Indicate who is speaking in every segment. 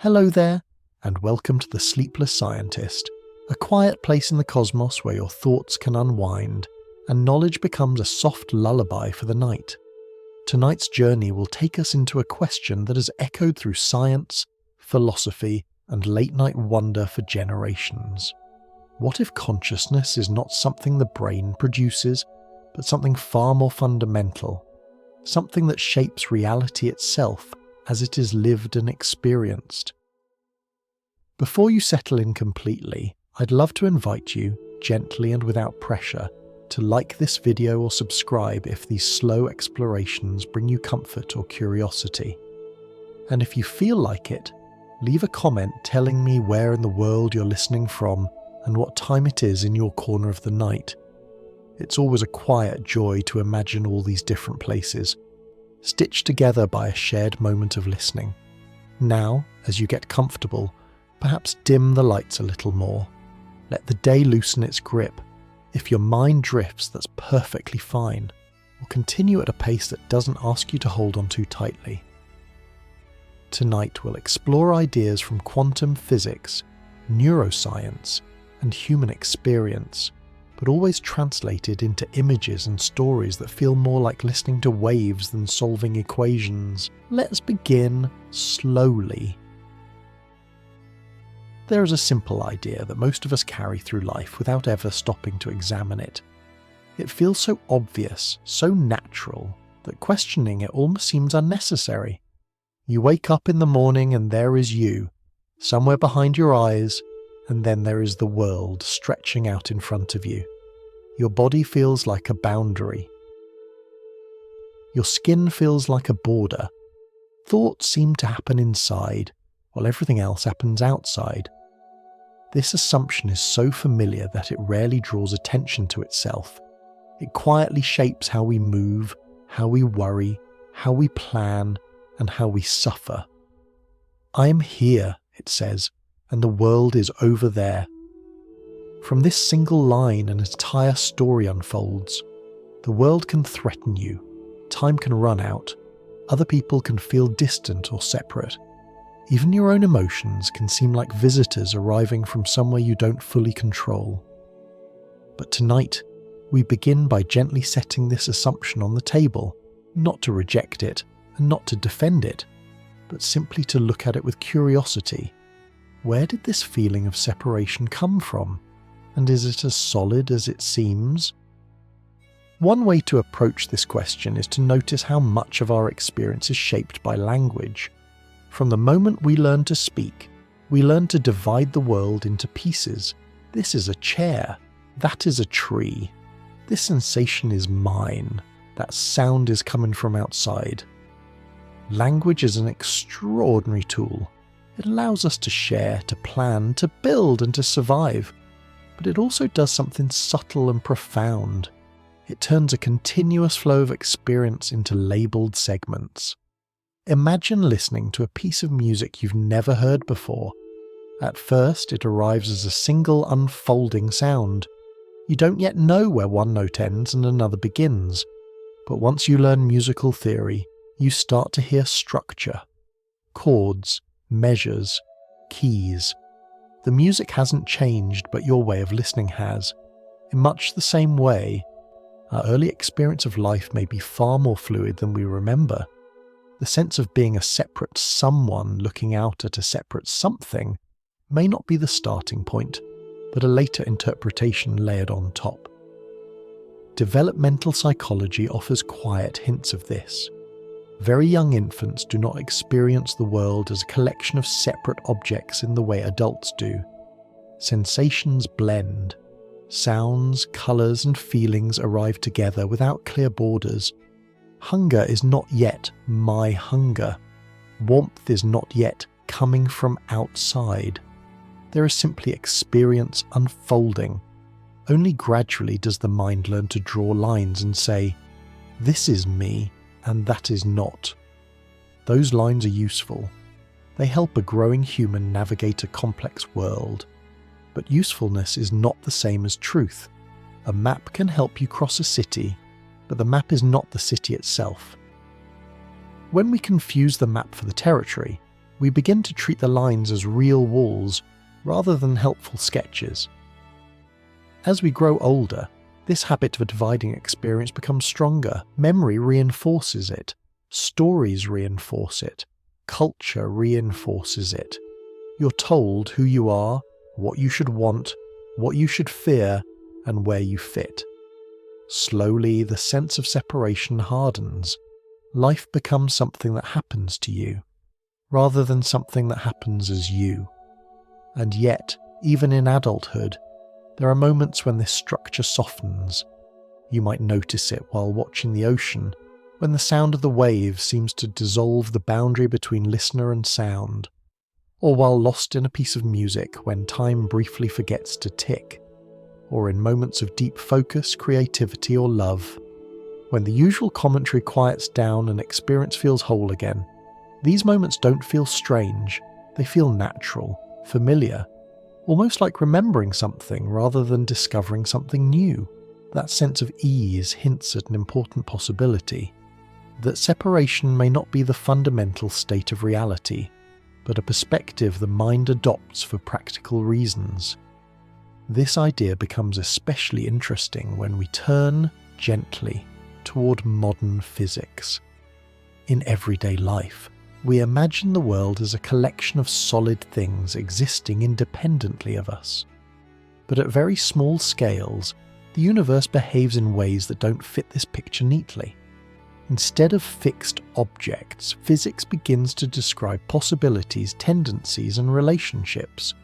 Speaker 1: Hello there, and welcome to the Sleepless Scientist, a quiet place in the cosmos where your thoughts can unwind and knowledge becomes a soft lullaby for the night. Tonight's journey will take us into a question that has echoed through science, philosophy, and late-night wonder for generations. What if consciousness is not something the brain produces, but something far more fundamental, something that shapes reality itself as it is lived and experienced? Before you settle in completely, I'd love to invite you, gently and without pressure, to like this video or subscribe if these slow explorations bring you comfort or curiosity. And if you feel like it, leave a comment telling me where in the world you're listening from and what time it is in your corner of the night. It's always a quiet joy to imagine all these different places, stitched together by a shared moment of listening. Now, as you get comfortable, perhaps dim the lights a little more. Let the day loosen its grip. If your mind drifts, that's perfectly fine. Or continue at a pace that doesn't ask you to hold on too tightly. Tonight we'll explore ideas from quantum physics, neuroscience, and human experience, but always translated into images and stories that feel more like listening to waves than solving equations. Let's begin slowly. There is a simple idea that most of us carry through life without ever stopping to examine it. It feels so obvious, so natural, that questioning it almost seems unnecessary. You wake up in the morning and there is you, somewhere behind your eyes, and then there is the world stretching out in front of you. Your body feels like a boundary. Your skin feels like a border. Thoughts seem to happen inside, while everything else happens outside. This assumption is so familiar that it rarely draws attention to itself. It quietly shapes how we move, how we worry, how we plan, and how we suffer. I am here, it says, and the world is over there. From this single line, an entire story unfolds. The world can threaten you, time can run out, other people can feel distant or separate. Even your own emotions can seem like visitors arriving from somewhere you don't fully control. But tonight, we begin by gently setting this assumption on the table, not to reject it and not to defend it, but simply to look at it with curiosity. Where did this feeling of separation come from? And is it as solid as it seems? One way to approach this question is to notice how much of our experience is shaped by language. From the moment we learn to speak, we learn to divide the world into pieces. This is a chair. That is a tree. This sensation is mine. That sound is coming from outside. Language is an extraordinary tool. It allows us to share, to plan, to build, and to survive. But it also does something subtle and profound. It turns a continuous flow of experience into labelled segments. Imagine listening to a piece of music you've never heard before. At first, it arrives as a single unfolding sound. You don't yet know where one note ends and another begins. But once you learn musical theory, you start to hear structure. Chords, measures, keys. The music hasn't changed, but your way of listening has. In much the same way, our early experience of life may be far more fluid than we remember. The sense of being a separate someone looking out at a separate something may not be the starting point, but a later interpretation layered on top. Developmental psychology offers quiet hints of this. Very young infants do not experience the world as a collection of separate objects in the way adults do. Sensations blend. Sounds, colours and feelings arrive together without clear borders. Hunger is not yet my hunger. Warmth is not yet coming from outside. There is simply experience unfolding. Only gradually does the mind learn to draw lines and say, this is me and that is not. Those lines are useful. They help a growing human navigate a complex world. But usefulness is not the same as truth. A map can help you cross a city, but the map is not the city itself. When we confuse the map for the territory, we begin to treat the lines as real walls rather than helpful sketches. As we grow older, this habit of dividing experience becomes stronger. Memory reinforces it. Stories reinforce it. Culture reinforces it. You're told who you are, what you should want, what you should fear, and where you fit. Slowly, the sense of separation hardens. Life becomes something that happens to you, rather than something that happens as you. And yet, even in adulthood, there are moments when this structure softens. You might notice it while watching the ocean, when the sound of the waves seems to dissolve the boundary between listener and sound, or while lost in a piece of music when time briefly forgets to tick, or in moments of deep focus, creativity, or love. When the usual commentary quiets down and experience feels whole again, these moments don't feel strange, they feel natural, familiar, almost like remembering something rather than discovering something new. That sense of ease hints at an important possibility, that separation may not be the fundamental state of reality, but a perspective the mind adopts for practical reasons. This idea becomes especially interesting when we turn, gently, toward modern physics. In everyday life, we imagine the world as a collection of solid things existing independently of us. But at very small scales, the universe behaves in ways that don't fit this picture neatly. Instead of fixed objects, physics begins to describe possibilities, tendencies, and relationships.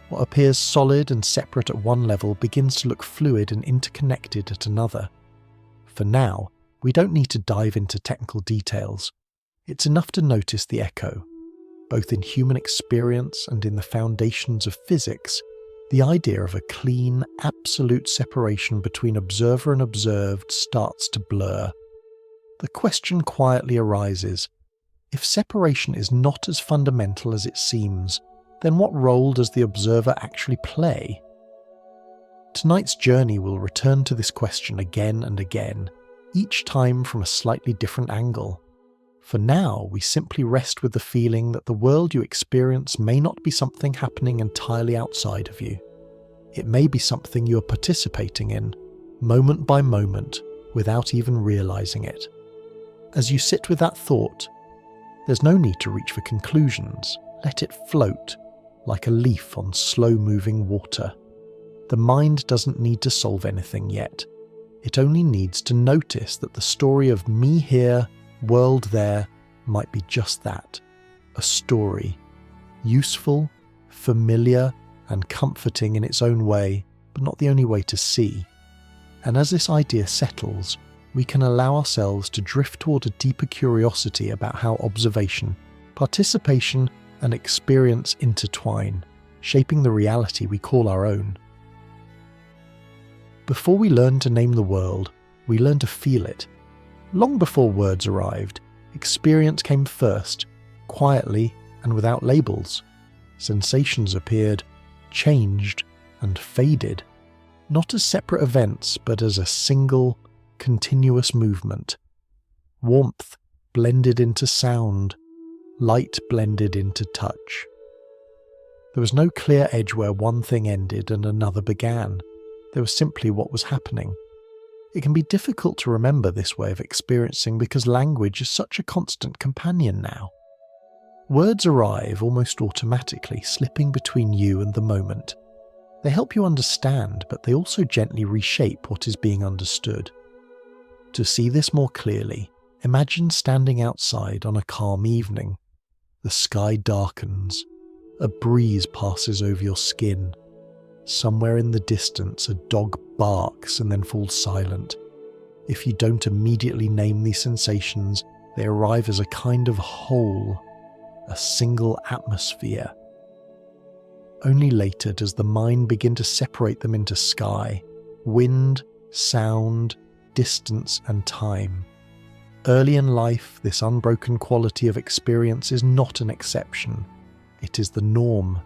Speaker 1: What appears solid and separate at one level begins to look fluid and interconnected at another. For now, we don't need to dive into technical details. It's enough to notice the echo. Both in human experience and in the foundations of physics, the idea of a clean, absolute separation between observer and observed starts to blur. The question quietly arises, if separation is not as fundamental as it seems, then what role does the observer actually play? Tonight's journey will return to this question again and again, each time from a slightly different angle. For now, we simply rest with the feeling that the world you experience may not be something happening entirely outside of you. It may be something you are participating in, moment by moment, without even realizing it. As you sit with that thought, there's no need to reach for conclusions. Let it float, like a leaf on slow-moving water. The mind doesn't need to solve anything yet. It only needs to notice that the story of me here, world there, might be just that, a story, useful, familiar, and comforting in its own way, but not the only way to see. And as this idea settles, we can allow ourselves to drift toward a deeper curiosity about how observation, participation, and experience intertwine, shaping the reality we call our own. Before we learn to name the world, we learn to feel it. Long before words arrived, experience came first, quietly and without labels. Sensations appeared, changed, and faded, not as separate events, but as a single, continuous movement. Warmth blended into sound, light blended into touch. There was no clear edge where one thing ended and another began. There was simply what was happening. It can be difficult to remember this way of experiencing because language is such a constant companion now. Words arrive almost automatically, slipping between you and the moment. They help you understand, but they also gently reshape what is being understood. To see this more clearly, imagine standing outside on a calm evening. The sky darkens. A breeze passes over your skin. Somewhere in the distance, a dog barks and then falls silent. If you don't immediately name these sensations, they arrive as a kind of whole, a single atmosphere. Only later does the mind begin to separate them into sky, wind, sound, distance, and time. Early in life, this unbroken quality of experience is not an exception. It is the norm.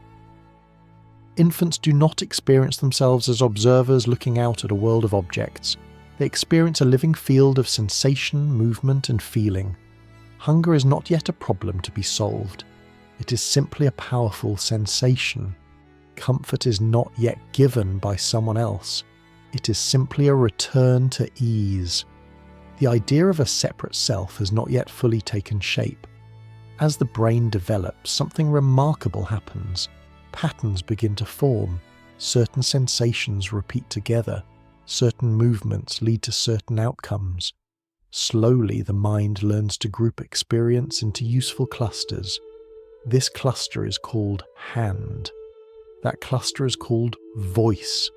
Speaker 1: Infants do not experience themselves as observers looking out at a world of objects. They experience a living field of sensation, movement, and feeling. Hunger is not yet a problem to be solved. It is simply a powerful sensation. Comfort is not yet given by someone else. It is simply a return to ease. The idea of a separate self has not yet fully taken shape. As the brain develops, something remarkable happens. Patterns begin to form. Certain sensations repeat together. Certain movements lead to certain outcomes. Slowly, the mind learns to group experience into useful clusters. This cluster is called hand. That cluster is called voice.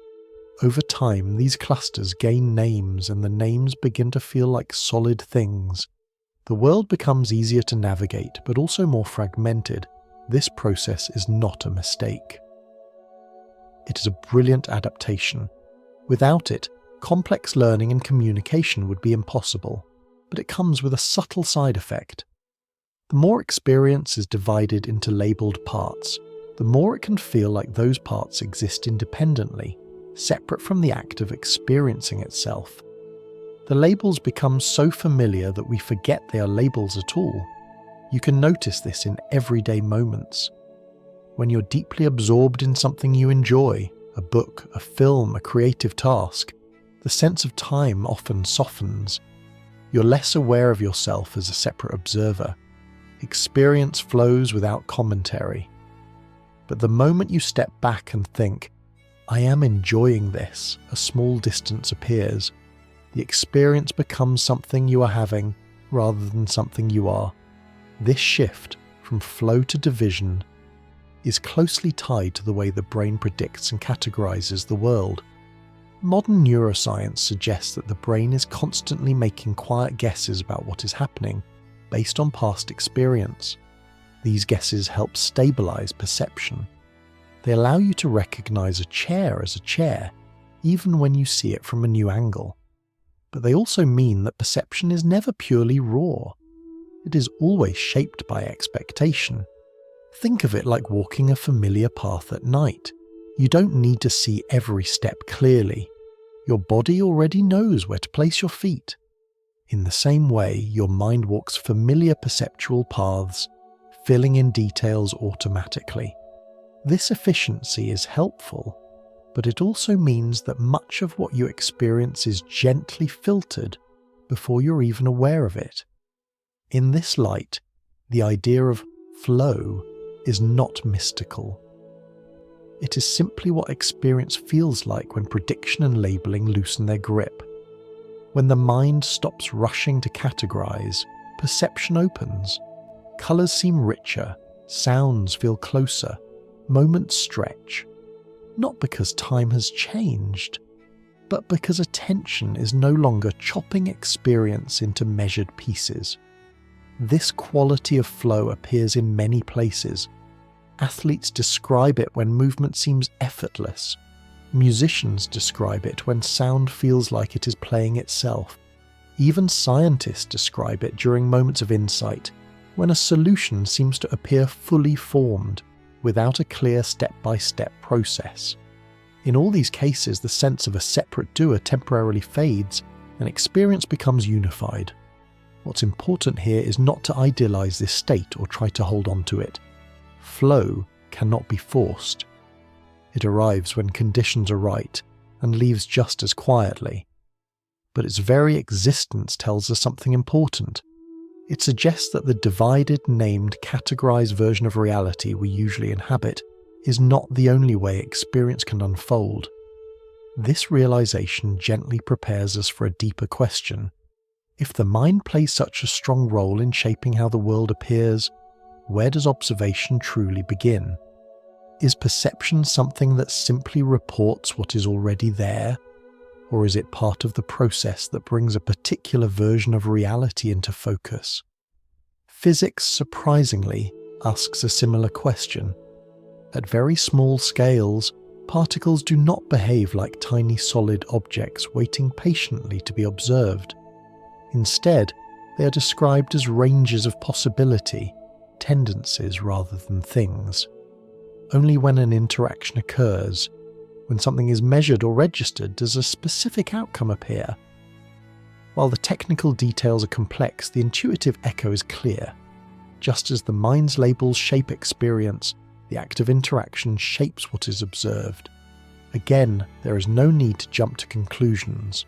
Speaker 1: Over time, these clusters gain names, and the names begin to feel like solid things. The world becomes easier to navigate, but also more fragmented. This process is not a mistake. It is a brilliant adaptation. Without it, complex learning and communication would be impossible, but it comes with a subtle side effect. The more experience is divided into labelled parts, the more it can feel like those parts exist independently, separate from the act of experiencing itself. The labels become so familiar that we forget they are labels at all. You can notice this in everyday moments. When you're deeply absorbed in something you enjoy, a book, a film, a creative task, the sense of time often softens. You're less aware of yourself as a separate observer. Experience flows without commentary. But the moment you step back and think, I am enjoying this, a small distance appears. The experience becomes something you are having rather than something you are. This shift from flow to division is closely tied to the way the brain predicts and categorizes the world. Modern neuroscience suggests that the brain is constantly making quiet guesses about what is happening based on past experience. These guesses help stabilize perception. They allow you to recognize a chair as a chair, even when you see it from a new angle. But they also mean that perception is never purely raw. It is always shaped by expectation. Think of it like walking a familiar path at night. You don't need to see every step clearly. Your body already knows where to place your feet. In the same way, your mind walks familiar perceptual paths, filling in details automatically. This efficiency is helpful, but it also means that much of what you experience is gently filtered before you're even aware of it. In this light, the idea of flow is not mystical. It is simply what experience feels like when prediction and labeling loosen their grip. When the mind stops rushing to categorize, perception opens. Colors seem richer, sounds feel closer, moments stretch. Not because time has changed, but because attention is no longer chopping experience into measured pieces. This quality of flow appears in many places. Athletes describe it when movement seems effortless. Musicians describe it when sound feels like it is playing itself. Even scientists describe it during moments of insight, when a solution seems to appear fully formed, without a clear step-by-step process. In all these cases, the sense of a separate doer temporarily fades and experience becomes unified. What's important here is not to idealize this state or try to hold on to it. Flow cannot be forced. It arrives when conditions are right and leaves just as quietly. But its very existence tells us something important. It suggests that the divided, named, categorized version of reality we usually inhabit is not the only way experience can unfold. This realization gently prepares us for a deeper question. If the mind plays such a strong role in shaping how the world appears, where does observation truly begin? Is perception something that simply reports what is already there? Or is it part of the process that brings a particular version of reality into focus? Physics, surprisingly, asks a similar question. At very small scales, particles do not behave like tiny solid objects waiting patiently to be observed. Instead, they are described as ranges of possibility, tendencies rather than things. Only when an interaction occurs, when something is measured or registered, does a specific outcome appear. While the technical details are complex, the intuitive echo is clear. Just as the mind's labels shape experience, the act of interaction shapes what is observed. Again, there is no need to jump to conclusions.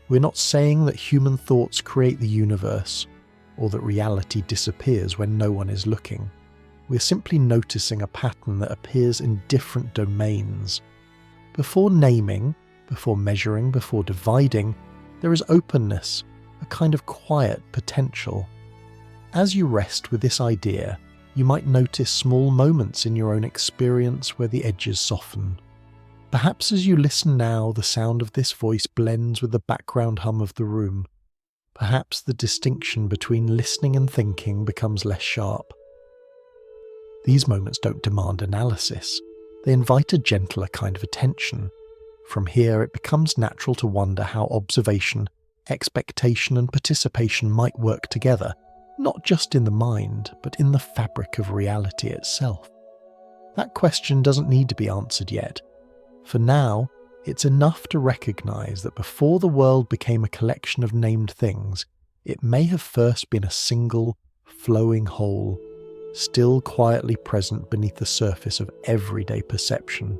Speaker 1: We're not saying that human thoughts create the universe, or that reality disappears when no one is looking. We're simply noticing a pattern that appears in different domains. Before naming, before measuring, before dividing, there is openness, a kind of quiet potential. As you rest with this idea, you might notice small moments in your own experience where the edges soften. Perhaps as you listen now, the sound of this voice blends with the background hum of the room. Perhaps the distinction between listening and thinking becomes less sharp. These moments don't demand analysis. They invite a gentler kind of attention. From here, it becomes natural to wonder how observation, expectation, and participation might work together, not just in the mind, but in the fabric of reality itself. That question doesn't need to be answered yet. For now, it's enough to recognize that before the world became a collection of named things, it may have first been a single, flowing whole, still quietly present beneath the surface of everyday perception.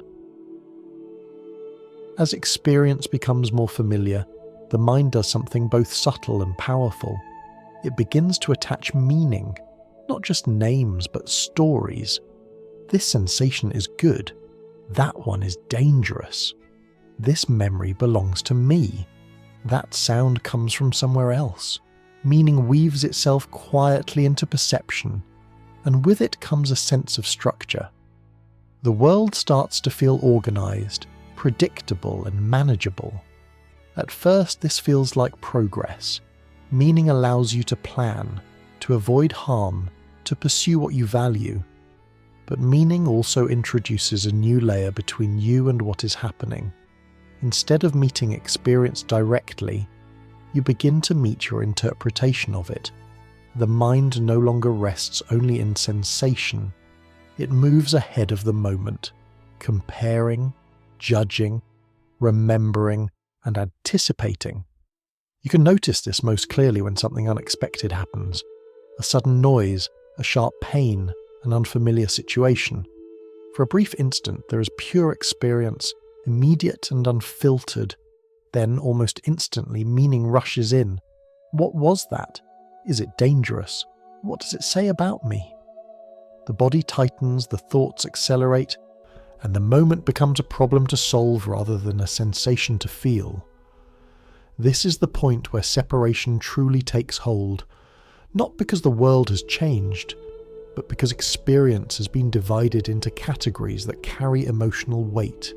Speaker 1: As experience becomes more familiar, the mind does something both subtle and powerful. It begins to attach meaning, not just names but stories. This sensation is good. That one is dangerous. This memory belongs to me. That sound comes from somewhere else. Meaning weaves itself quietly into perception, and with it comes a sense of structure. The world starts to feel organized, predictable and manageable. At first, this feels like progress. Meaning allows you to plan, to avoid harm, to pursue what you value. But meaning also introduces a new layer between you and what is happening. Instead of meeting experience directly, you begin to meet your interpretation of it. The mind no longer rests only in sensation. It moves ahead of the moment, comparing, judging, remembering, and anticipating. You can notice this most clearly when something unexpected happens. A sudden noise, a sharp pain, an unfamiliar situation. For a brief instant, there is pure experience, immediate and unfiltered. Then, almost instantly, meaning rushes in. What was that? Is it dangerous? What does it say about me? The body tightens, the thoughts accelerate, and the moment becomes a problem to solve rather than a sensation to feel. This is the point where separation truly takes hold, not because the world has changed, but because experience has been divided into categories that carry emotional weight.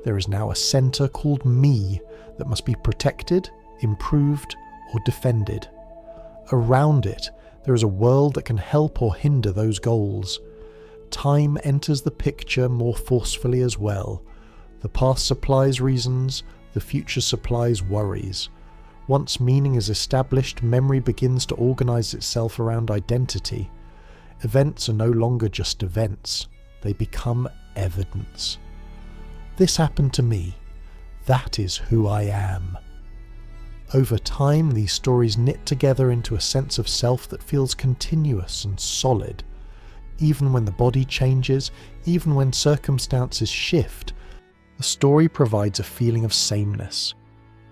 Speaker 1: There is now a centre called me that must be protected, improved, or defended. Around it, there is a world that can help or hinder those goals. Time enters the picture more forcefully as well. The past supplies reasons, the future supplies worries. Once meaning is established, memory begins to organise itself around identity. Events are no longer just events, they become evidence. This happened to me. That is who I am. Over time, these stories knit together into a sense of self that feels continuous and solid. Even when the body changes, even when circumstances shift, the story provides a feeling of sameness.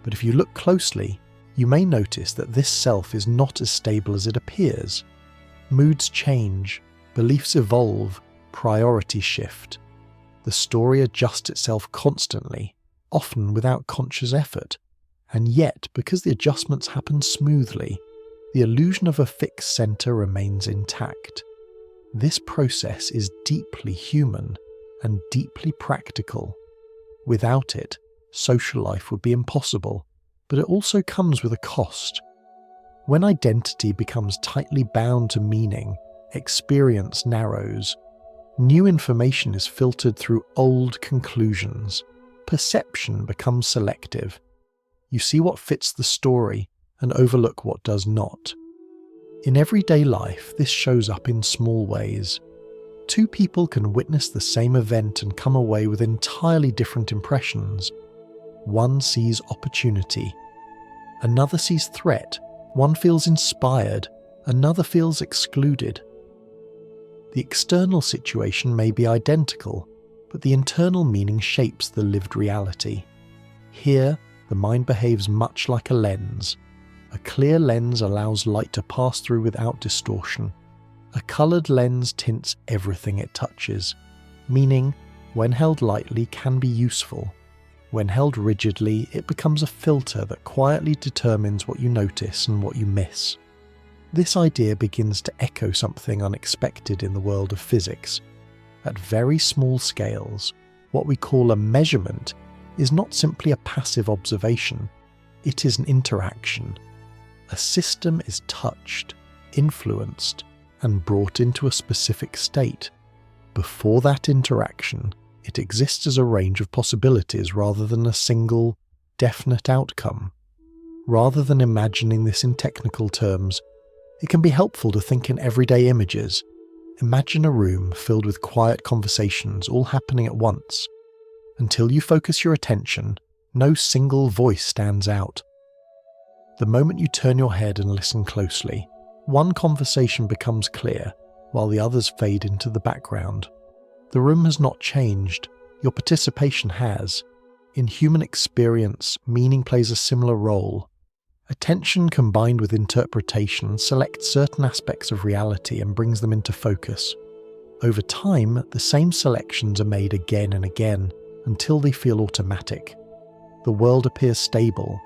Speaker 1: But if you look closely, you may notice that this self is not as stable as it appears. Moods change, beliefs evolve, priorities shift. The story adjusts itself constantly, often without conscious effort. And yet, because the adjustments happen smoothly, the illusion of a fixed centre remains intact. This process is deeply human and deeply practical. Without it, social life would be impossible, but it also comes with a cost. When identity becomes tightly bound to meaning, experience narrows. New information is filtered through old conclusions. Perception becomes selective. You see what fits the story and overlook what does not. In everyday life, this shows up in small ways. Two people can witness the same event and come away with entirely different impressions. One sees opportunity. Another sees threat. One feels inspired. Another feels excluded. The external situation may be identical, but the internal meaning shapes the lived reality. Here, the mind behaves much like a lens. A clear lens allows light to pass through without distortion. A coloured lens tints everything it touches, meaning, when held lightly, can be useful. When held rigidly, it becomes a filter that quietly determines what you notice and what you miss. This idea begins to echo something unexpected in the world of physics. At very small scales, what we call a measurement is not simply a passive observation, it is an interaction. A system is touched, influenced, and brought into a specific state. Before that interaction, it exists as a range of possibilities rather than a single, definite outcome. Rather than imagining this in technical terms, it can be helpful to think in everyday images. Imagine a room filled with quiet conversations all happening at once. Until you focus your attention, no single voice stands out. The moment you turn your head and listen closely, one conversation becomes clear, while the others fade into the background. The room has not changed, your participation has. In human experience, meaning plays a similar role. Attention combined with interpretation selects certain aspects of reality and brings them into focus. Over time, the same selections are made again and again, until they feel automatic. The world appears stable,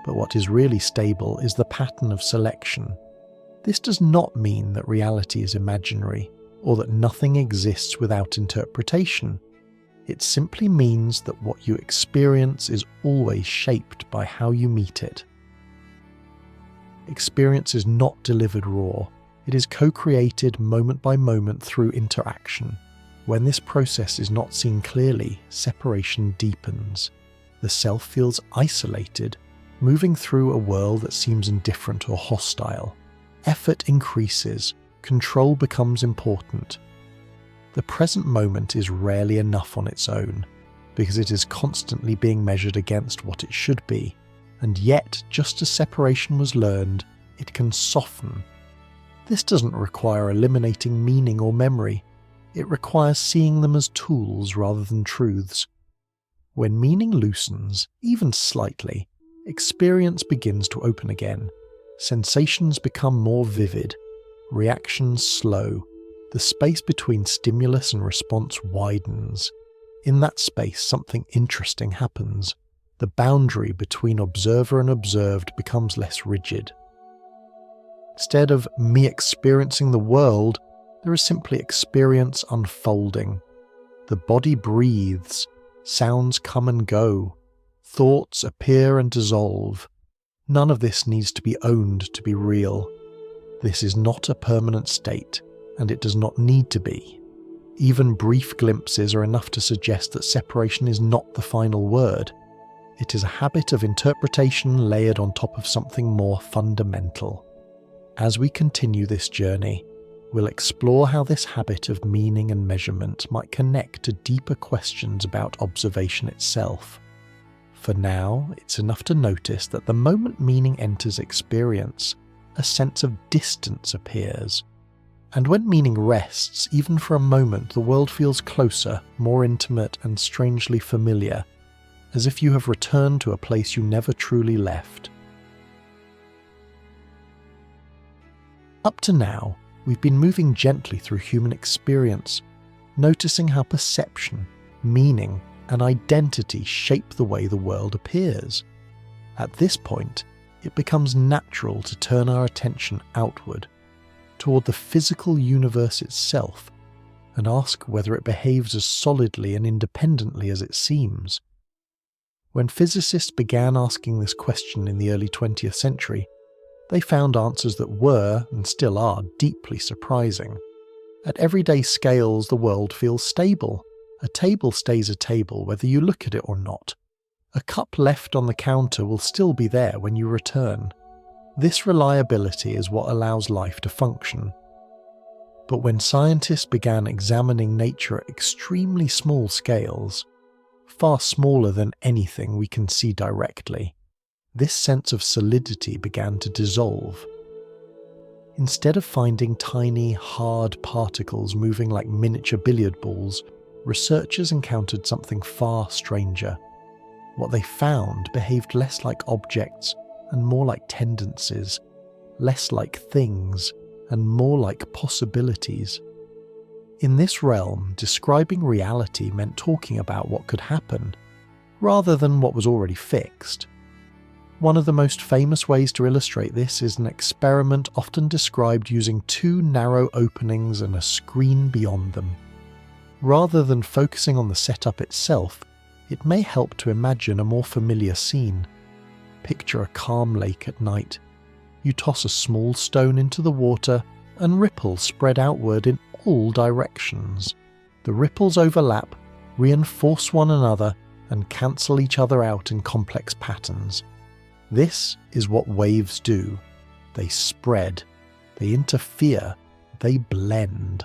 Speaker 1: but what is really stable is the pattern of selection. This does not mean that reality is imaginary, or that nothing exists without interpretation. It simply means that what you experience is always shaped by how you meet it. Experience is not delivered raw, it is co-created moment by moment through interaction. When this process is not seen clearly, separation deepens. The self feels isolated, moving through a world that seems indifferent or hostile. Effort increases, control becomes important. The present moment is rarely enough on its own, because it is constantly being measured against what it should be, and yet, just as separation was learned, it can soften. This doesn't require eliminating meaning or memory, it requires seeing them as tools rather than truths. When meaning loosens, even slightly, experience begins to open again. Sensations become more vivid, reactions slow, the space between stimulus and response widens. In that space, something interesting happens. The boundary between observer and observed becomes less rigid. Instead of me experiencing the world, there is simply experience unfolding. The body breathes, sounds come and go, thoughts appear and dissolve. None of this needs to be owned to be real. This is not a permanent state, and it does not need to be. Even brief glimpses are enough to suggest that separation is not the final word. It is a habit of interpretation layered on top of something more fundamental. As we continue this journey, we'll explore how this habit of meaning and measurement might connect to deeper questions about observation itself. For now, it's enough to notice that the moment meaning enters experience, a sense of distance appears. And when meaning rests, even for a moment, the world feels closer, more intimate, and strangely familiar, as if you have returned to a place you never truly left. Up to now, we've been moving gently through human experience, noticing how perception, meaning, and identity shape the way the world appears. At this point, it becomes natural to turn our attention outward, toward the physical universe itself, and ask whether it behaves as solidly and independently as it seems. When physicists began asking this question in the early 20th century, they found answers that were, and still are, deeply surprising. At everyday scales, the world feels stable. A table stays a table whether you look at it or not. A cup left on the counter will still be there when you return. This reliability is what allows life to function. But when scientists began examining nature at extremely small scales, far smaller than anything we can see directly, this sense of solidity began to dissolve. Instead of finding tiny, hard particles moving like miniature billiard balls, researchers encountered something far stranger. What they found behaved less like objects and more like tendencies, less like things and more like possibilities. In this realm, describing reality meant talking about what could happen, rather than what was already fixed. One of the most famous ways to illustrate this is an experiment often described using two narrow openings and a screen beyond them. Rather than focusing on the setup itself, it may help to imagine a more familiar scene. Picture a calm lake at night. You toss a small stone into the water and ripples spread outward in all directions. The ripples overlap, reinforce one another, and cancel each other out in complex patterns. This is what waves do. They spread, they interfere, they blend.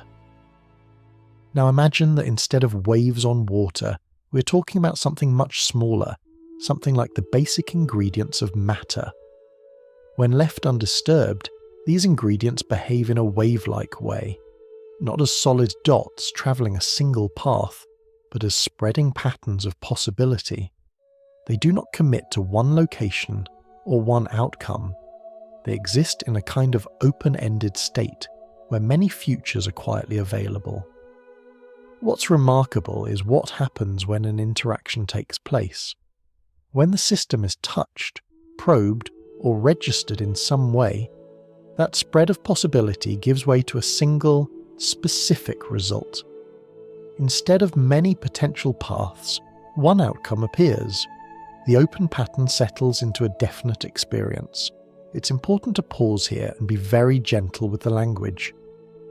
Speaker 1: Now imagine that instead of waves on water, we're talking about something much smaller, something like the basic ingredients of matter. When left undisturbed, these ingredients behave in a wave-like way, not as solid dots travelling a single path, but as spreading patterns of possibility. They do not commit to one location or one outcome. They exist in a kind of open-ended state where many futures are quietly available. What's remarkable is what happens when an interaction takes place. When the system is touched, probed, or registered in some way, that spread of possibility gives way to a single, specific result. Instead of many potential paths, one outcome appears. The open pattern settles into a definite experience. It's important to pause here and be very gentle with the language.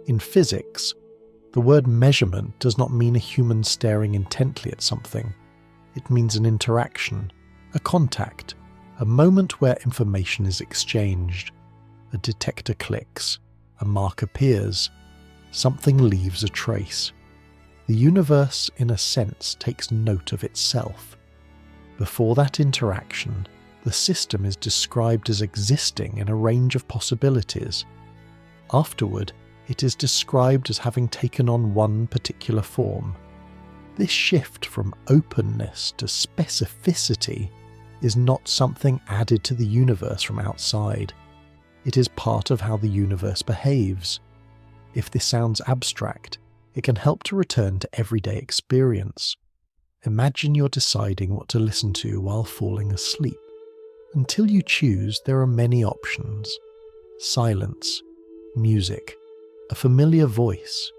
Speaker 1: In physics, the word measurement does not mean a human staring intently at something. It means an interaction, a contact, a moment where information is exchanged. A detector clicks, a mark appears, something leaves a trace. The universe, in a sense, takes note of itself. Before that interaction, the system is described as existing in a range of possibilities. Afterward, it is described as having taken on one particular form. This shift from openness to specificity is not something added to the universe from outside. It is part of how the universe behaves. If this sounds abstract, it can help to return to everyday experience. Imagine you're deciding what to listen to while falling asleep. Until you choose, there are many options. Silence, music, a familiar voice.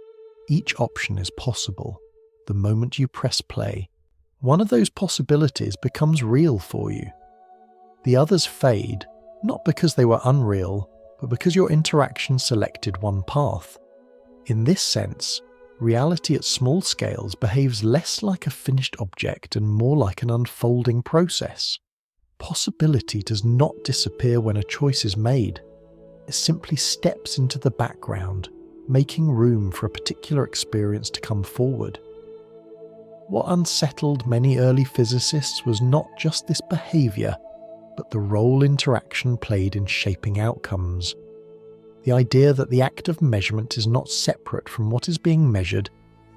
Speaker 1: Each option is possible. The moment you press play, one of those possibilities becomes real for you. The others fade, not because they were unreal, but because your interaction selected one path. In this sense, reality at small scales behaves less like a finished object and more like an unfolding process. Possibility does not disappear when a choice is made. It simply steps into the background, making room for a particular experience to come forward. What unsettled many early physicists was not just this behaviour, but the role interaction played in shaping outcomes. The idea that the act of measurement is not separate from what is being measured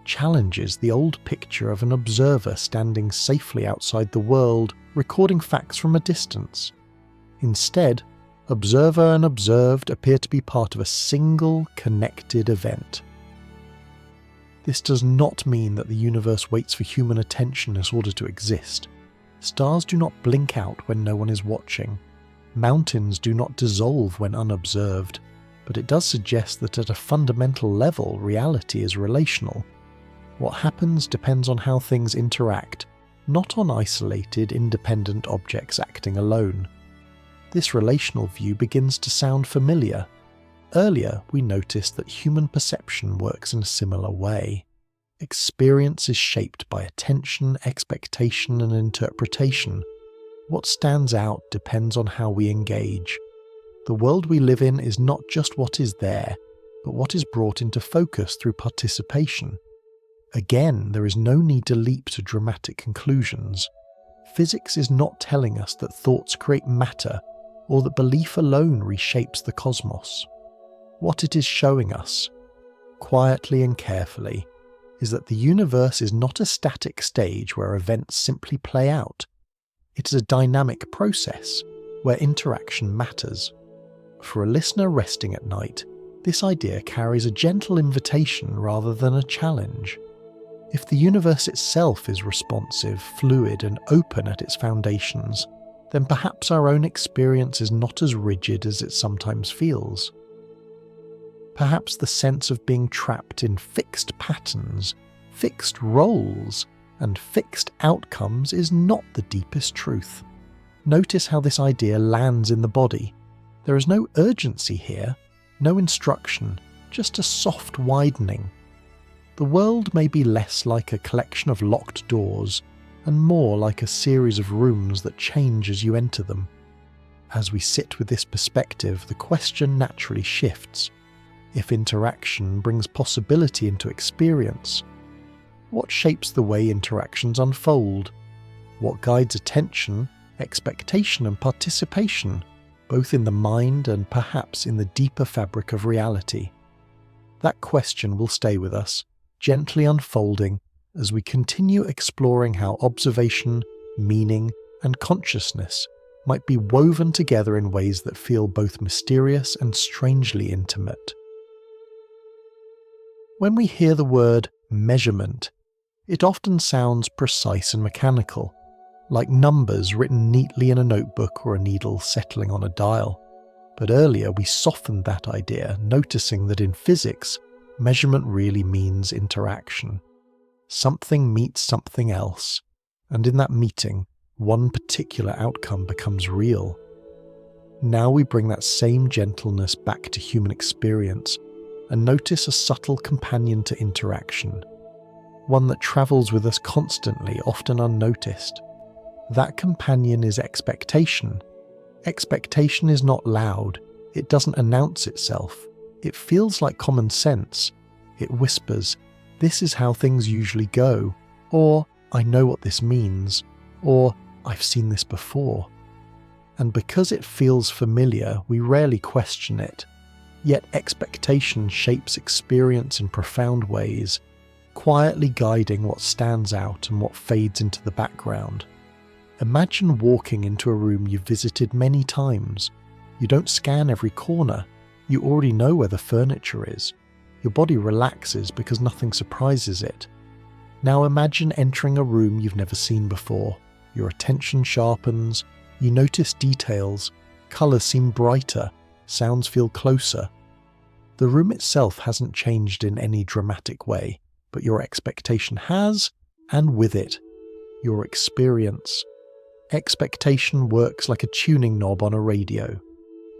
Speaker 1: challenges the old picture of an observer standing safely outside the world, recording facts from a distance. Instead, observer and observed appear to be part of a single, connected event. This does not mean that the universe waits for human attention in order to exist. Stars do not blink out when no one is watching. Mountains do not dissolve when unobserved. But it does suggest that at a fundamental level, reality is relational. What happens depends on how things interact, not on isolated, independent objects acting alone. This relational view begins to sound familiar. Earlier, we noticed that human perception works in a similar way. Experience is shaped by attention, expectation, and interpretation. What stands out depends on how we engage. The world we live in is not just what is there, but what is brought into focus through participation. Again, there is no need to leap to dramatic conclusions. Physics is not telling us that thoughts create matter, or that belief alone reshapes the cosmos. What it is showing us, quietly and carefully, is that the universe is not a static stage where events simply play out. It is a dynamic process where interaction matters. For a listener resting at night, this idea carries a gentle invitation rather than a challenge. If the universe itself is responsive, fluid, and open at its foundations, then perhaps our own experience is not as rigid as it sometimes feels. Perhaps the sense of being trapped in fixed patterns, fixed roles, and fixed outcomes is not the deepest truth. Notice how this idea lands in the body. There is no urgency here, no instruction, just a soft widening. The world may be less like a collection of locked doors and more like a series of rooms that change as you enter them. As we sit with this perspective, the question naturally shifts. If interaction brings possibility into experience, what shapes the way interactions unfold? What guides attention, expectation, and participation, both in the mind and perhaps in the deeper fabric of reality? That question will stay with us, gently unfolding as we continue exploring how observation, meaning, and consciousness might be woven together in ways that feel both mysterious and strangely intimate. When we hear the word measurement, it often sounds precise and mechanical, like numbers written neatly in a notebook or a needle settling on a dial. But earlier we softened that idea, noticing that in physics, measurement really means interaction. Something meets something else, and in that meeting, one particular outcome becomes real. Now we bring that same gentleness back to human experience and notice a subtle companion to interaction, one that travels with us constantly, often unnoticed. That companion is expectation. Expectation is not loud, it doesn't announce itself, it feels like common sense. It whispers, "This is how things usually go," or "I know what this means," or "I've seen this before." And because it feels familiar, we rarely question it. Yet expectation shapes experience in profound ways, quietly guiding what stands out and what fades into the background. Imagine walking into a room you've visited many times. You don't scan every corner. You already know where the furniture is. Your body relaxes because nothing surprises it. Now imagine entering a room you've never seen before. Your attention sharpens, you notice details, colours seem brighter, sounds feel closer. The room itself hasn't changed in any dramatic way, but your expectation has, and with it, your experience. Expectation works like a tuning knob on a radio.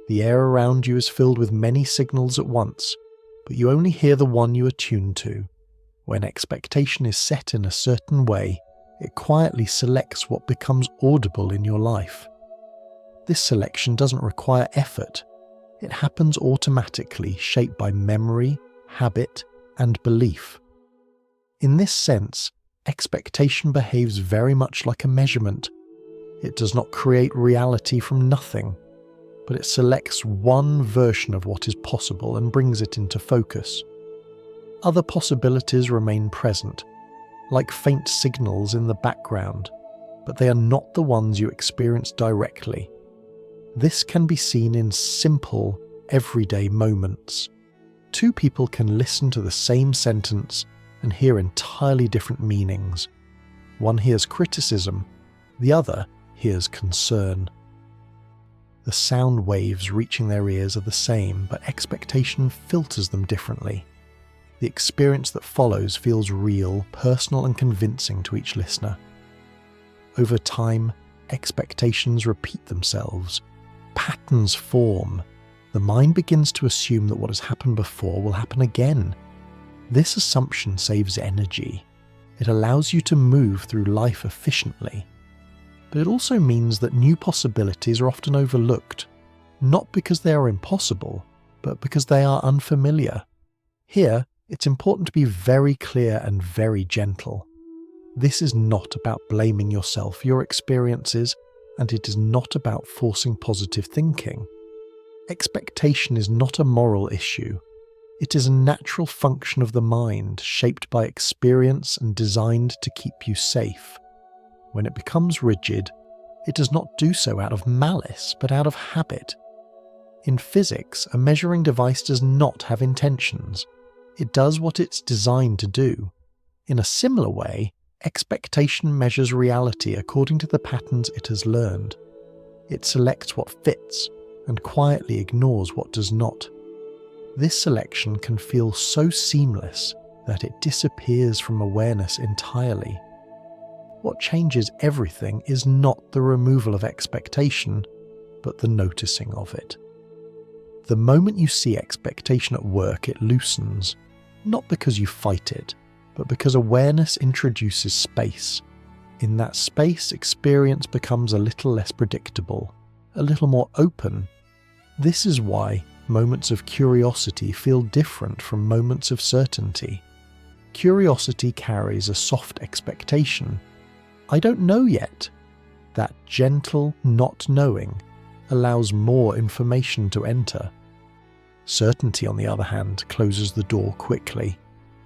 Speaker 1: The air around you is filled with many signals at once, but you only hear the one you are tuned to. When expectation is set in a certain way, it quietly selects what becomes audible in your life. This selection doesn't require effort. It happens automatically, shaped by memory, habit, and belief. In this sense, expectation behaves very much like a measurement. It does not create reality from nothing, but it selects one version of what is possible and brings it into focus. Other possibilities remain present, like faint signals in the background, but they are not the ones you experience directly. This can be seen in simple, everyday moments. Two people can listen to the same sentence and hear entirely different meanings. One hears criticism, the other hears concern. The sound waves reaching their ears are the same, but expectation filters them differently. The experience that follows feels real, personal, and convincing to each listener. Over time, expectations repeat themselves. Patterns form. The mind begins to assume that what has happened before will happen again. This assumption saves energy. It allows you to move through life efficiently. But it also means that new possibilities are often overlooked, not because they are impossible, but because they are unfamiliar. Here, it's important to be very clear and very gentle. This is not about blaming yourself, your experiences, and it is not about forcing positive thinking. Expectation is not a moral issue. It is a natural function of the mind, shaped by experience and designed to keep you safe. When it becomes rigid, it does not do so out of malice, but out of habit. In physics, a measuring device does not have intentions. It does what it's designed to do. In a similar way, expectation measures reality according to the patterns it has learned. It selects what fits and quietly ignores what does not. This selection can feel so seamless that it disappears from awareness entirely. What changes everything is not the removal of expectation, but the noticing of it. The moment you see expectation at work, it loosens, not because you fight it, but because awareness introduces space. In that space, experience becomes a little less predictable, a little more open. This is why moments of curiosity feel different from moments of certainty. Curiosity carries a soft expectation. I don't know yet. That gentle not knowing allows more information to enter. Certainty, on the other hand, closes the door quickly.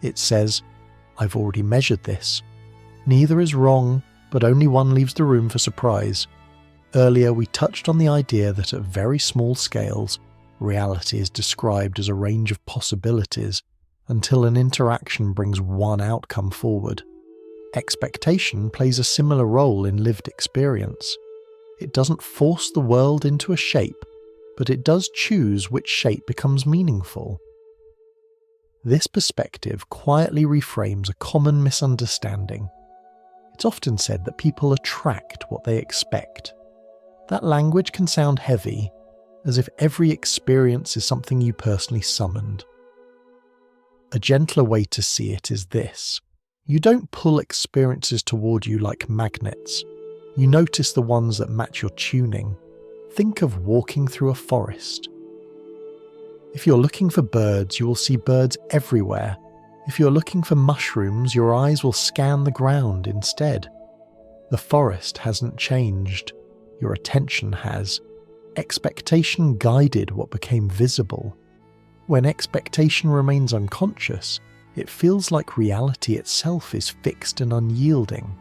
Speaker 1: It says, I've already measured this. Neither is wrong, but only one leaves the room for surprise. Earlier we touched on the idea that at very small scales, reality is described as a range of possibilities until an interaction brings one outcome forward. Expectation plays a similar role in lived experience. It doesn't force the world into a shape, but it does choose which shape becomes meaningful. This perspective quietly reframes a common misunderstanding. It's often said that people attract what they expect. That language can sound heavy, as if every experience is something you personally summoned. A gentler way to see it is this. You don't pull experiences toward you like magnets. You notice the ones that match your tuning. Think of walking through a forest. If you're looking for birds, you will see birds everywhere. If you're looking for mushrooms, your eyes will scan the ground instead. The forest hasn't changed. Your attention has. Expectation guided what became visible. When expectation remains unconscious, it feels like reality itself is fixed and unyielding.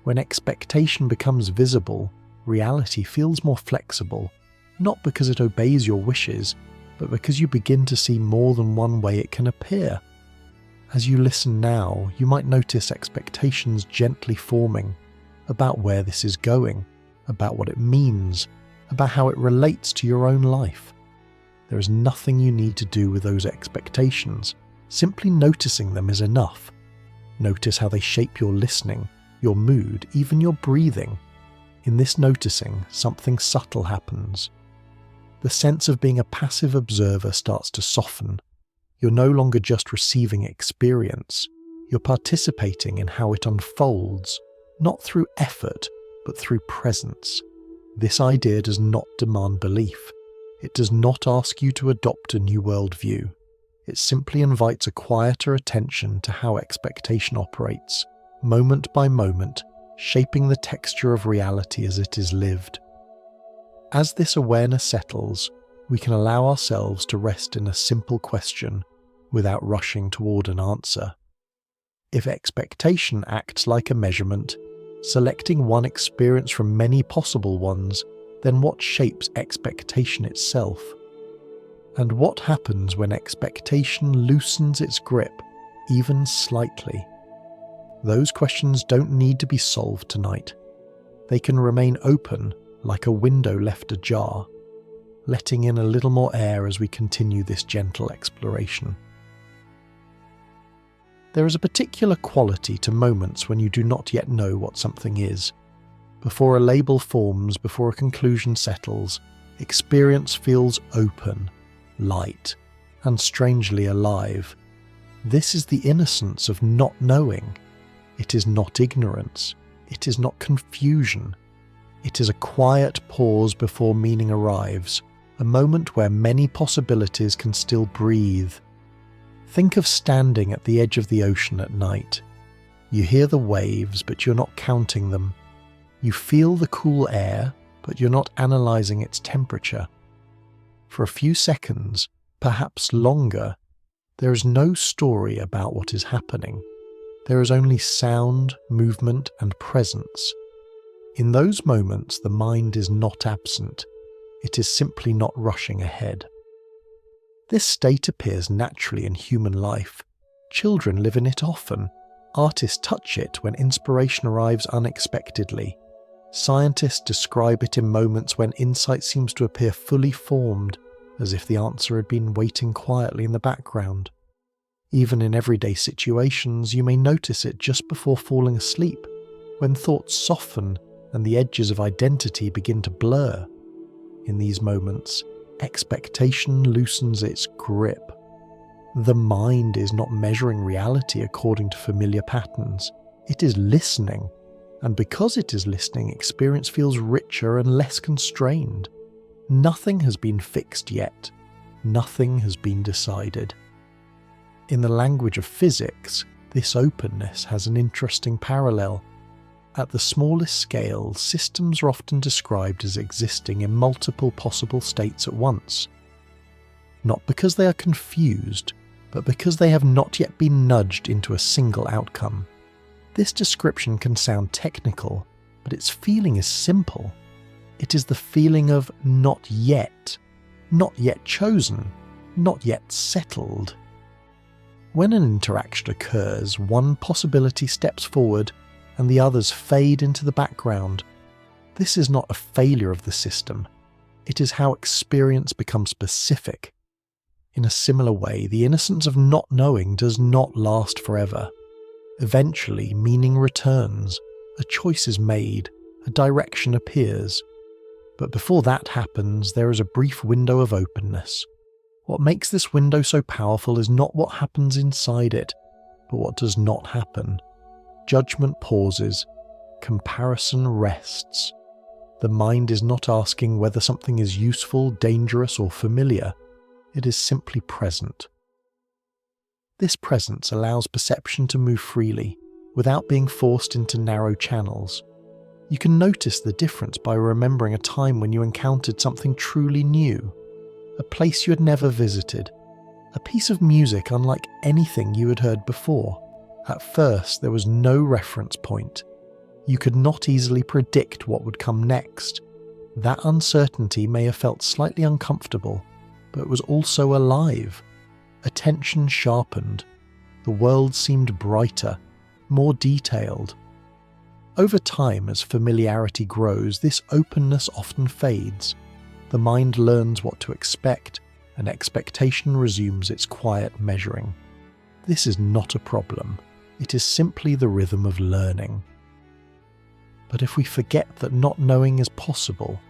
Speaker 1: When expectation becomes visible, reality feels more flexible, not because it obeys your wishes, but because you begin to see more than one way it can appear. As you listen now, you might notice expectations gently forming about where this is going, about what it means, about how it relates to your own life. There is nothing you need to do with those expectations. Simply noticing them is enough. Notice how they shape your listening, your mood, even your breathing. In this noticing, something subtle happens. The sense of being a passive observer starts to soften. You're no longer just receiving experience. You're participating in how it unfolds, not through effort, but through presence. This idea does not demand belief. It does not ask you to adopt a new worldview. It simply invites a quieter attention to how expectation operates, moment by moment, shaping the texture of reality as it is lived. As this awareness settles, we can allow ourselves to rest in a simple question without rushing toward an answer. If expectation acts like a measurement, selecting one experience from many possible ones, then what shapes expectation itself? And what happens when expectation loosens its grip, even slightly? Those questions don't need to be solved tonight. They can remain open like a window left ajar, letting in a little more air as we continue this gentle exploration. There is a particular quality to moments when you do not yet know what something is. Before a label forms, before a conclusion settles, experience feels open, light, and strangely alive. This is the innocence of not knowing. It is not ignorance. It is not confusion. It is a quiet pause before meaning arrives, a moment where many possibilities can still breathe. Think of standing at the edge of the ocean at night. You hear the waves, but you're not counting them. You feel the cool air, but you're not analysing its temperature. For a few seconds, perhaps longer, there is no story about what is happening. There is only sound, movement, and presence. In those moments, the mind is not absent. It is simply not rushing ahead. This state appears naturally in human life. Children live in it often. Artists touch it when inspiration arrives unexpectedly. Scientists describe it in moments when insight seems to appear fully formed, as if the answer had been waiting quietly in the background. Even in everyday situations, you may notice it just before falling asleep, when thoughts soften and the edges of identity begin to blur. In these moments, expectation loosens its grip. The mind is not measuring reality according to familiar patterns. It is listening, and because it is listening, experience feels richer and less constrained. Nothing has been fixed yet. Nothing has been decided. In the language of physics, this openness has an interesting parallel. At the smallest scale, systems are often described as existing in multiple possible states at once. Not because they are confused, but because they have not yet been nudged into a single outcome. This description can sound technical, but its feeling is simple. It is the feeling of not yet chosen, not yet settled. When an interaction occurs, one possibility steps forward and the others fade into the background. This is not a failure of the system. It is how experience becomes specific. In a similar way, the innocence of not knowing does not last forever. Eventually, meaning returns, a choice is made, a direction appears. But before that happens, there is a brief window of openness. What makes this window so powerful is not what happens inside it, but what does not happen. Judgment pauses. Comparison rests. The mind is not asking whether something is useful, dangerous, or familiar. It is simply present. This presence allows perception to move freely, without being forced into narrow channels. You can notice the difference by remembering a time when you encountered something truly new, a place you had never visited, a piece of music unlike anything you had heard before. At first, there was no reference point. You could not easily predict what would come next. That uncertainty may have felt slightly uncomfortable, but it was also alive. Attention sharpened. The world seemed brighter, more detailed. Over time, as familiarity grows, this openness often fades. The mind learns what to expect, and expectation resumes its quiet measuring. This is not a problem. It is simply the rhythm of learning. But if we forget that not knowing is possible,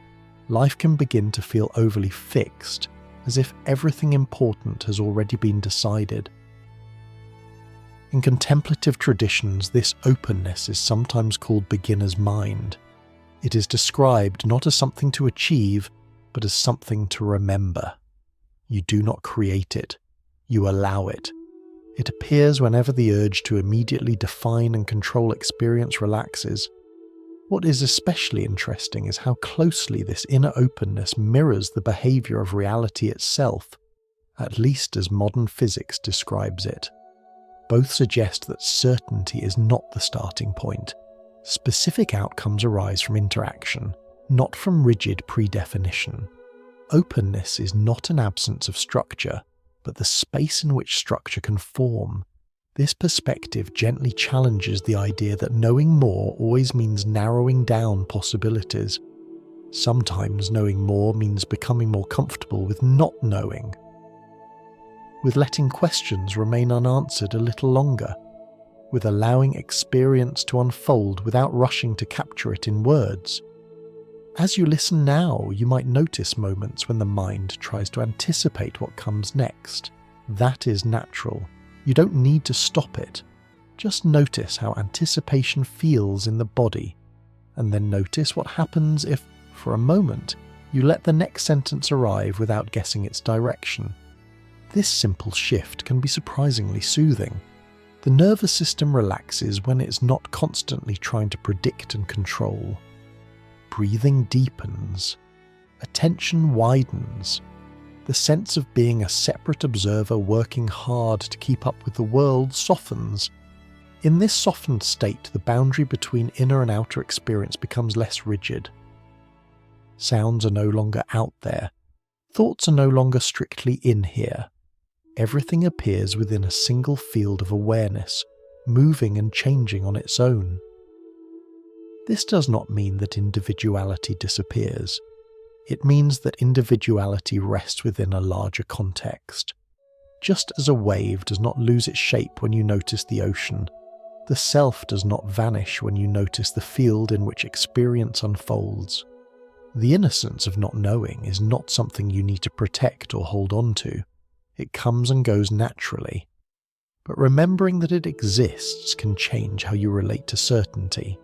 Speaker 1: life can begin to feel overly fixed, as if everything important has already been decided. In contemplative traditions, this openness is sometimes called beginner's mind. It is described not as something to achieve, but as something to remember. You do not create it, you allow it. It appears whenever the urge to immediately define and control experience relaxes. What is especially interesting is how closely this inner openness mirrors the behavior of reality itself, at least as modern physics describes it. Both suggest that certainty is not the starting point. Specific outcomes arise from interaction, not from rigid predefinition. Openness is not an absence of structure, but the space in which structure can form. This perspective gently challenges the idea that knowing more always means narrowing down possibilities. Sometimes knowing more means becoming more comfortable with not knowing, with letting questions remain unanswered a little longer, with allowing experience to unfold without rushing to capture it in words. As you listen now, you might notice moments when the mind tries to anticipate what comes next. That is natural. You don't need to stop it. Just notice how anticipation feels in the body, and then notice what happens if, for a moment, you let the next sentence arrive without guessing its direction. This simple shift can be surprisingly soothing. The nervous system relaxes when it's not constantly trying to predict and control. Breathing deepens. Attention widens. the sense of being a separate observer working hard to keep up with the world softens. In this softened state, the boundary between inner and outer experience becomes less rigid. Sounds are no longer out there. Thoughts are no longer strictly in here. Everything appears within a single field of awareness, moving and changing on its own. This does not mean that individuality disappears. It means that individuality rests within a larger context. Just as a wave does not lose its shape when you notice the ocean, the self does not vanish when you notice the field in which experience unfolds. The innocence of not knowing is not something you need to protect or hold on to. It comes and goes naturally. But remembering that it exists can change how you relate to certainty.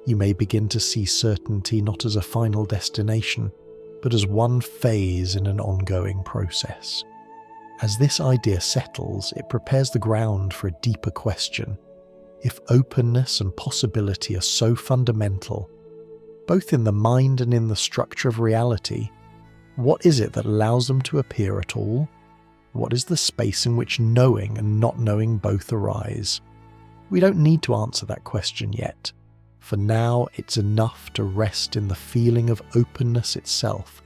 Speaker 1: You may begin to see certainty not as a final destination, but as one phase in an ongoing process. As this idea settles, it prepares the ground for a deeper question. If openness and possibility are so fundamental, both in the mind and in the structure of reality, what is it that allows them to appear at all? What is the space in which knowing and not knowing both arise? We don't need to answer that question yet. For now, it's enough to rest in the feeling of openness itself,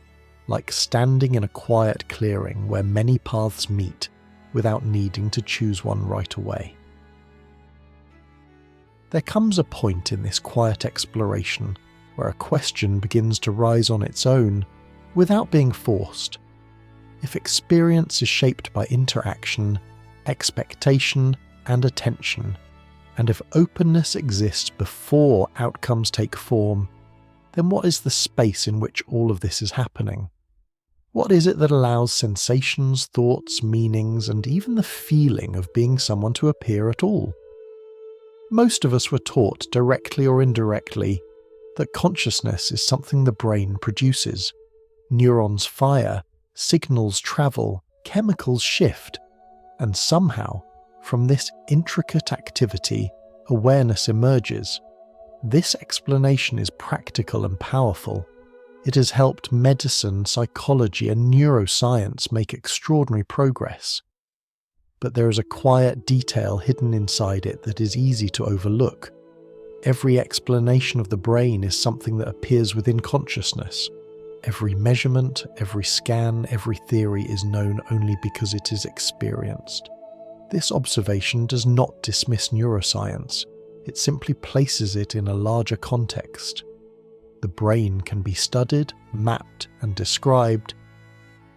Speaker 1: like standing in a quiet clearing where many paths meet without needing to choose one right away. There comes a point in this quiet exploration where a question begins to rise on its own without being forced. If experience is shaped by interaction, expectation, and attention, and if openness exists before outcomes take form, then what is the space in which all of this is happening? What is it that allows sensations, thoughts, meanings, and even the feeling of being someone to appear at all? Most of us were taught, directly or indirectly, that consciousness is something the brain produces. Neurons fire, signals travel, chemicals shift, and somehow, from this intricate activity, awareness emerges. This explanation is practical and powerful. It has helped medicine, psychology, and neuroscience make extraordinary progress. But there is a quiet detail hidden inside it that is easy to overlook. Every explanation of the brain is something that appears within consciousness. Every measurement, every scan, every theory is known only because it is experienced. This observation does not dismiss neuroscience. It simply places it in a larger context. The brain can be studied, mapped, and described,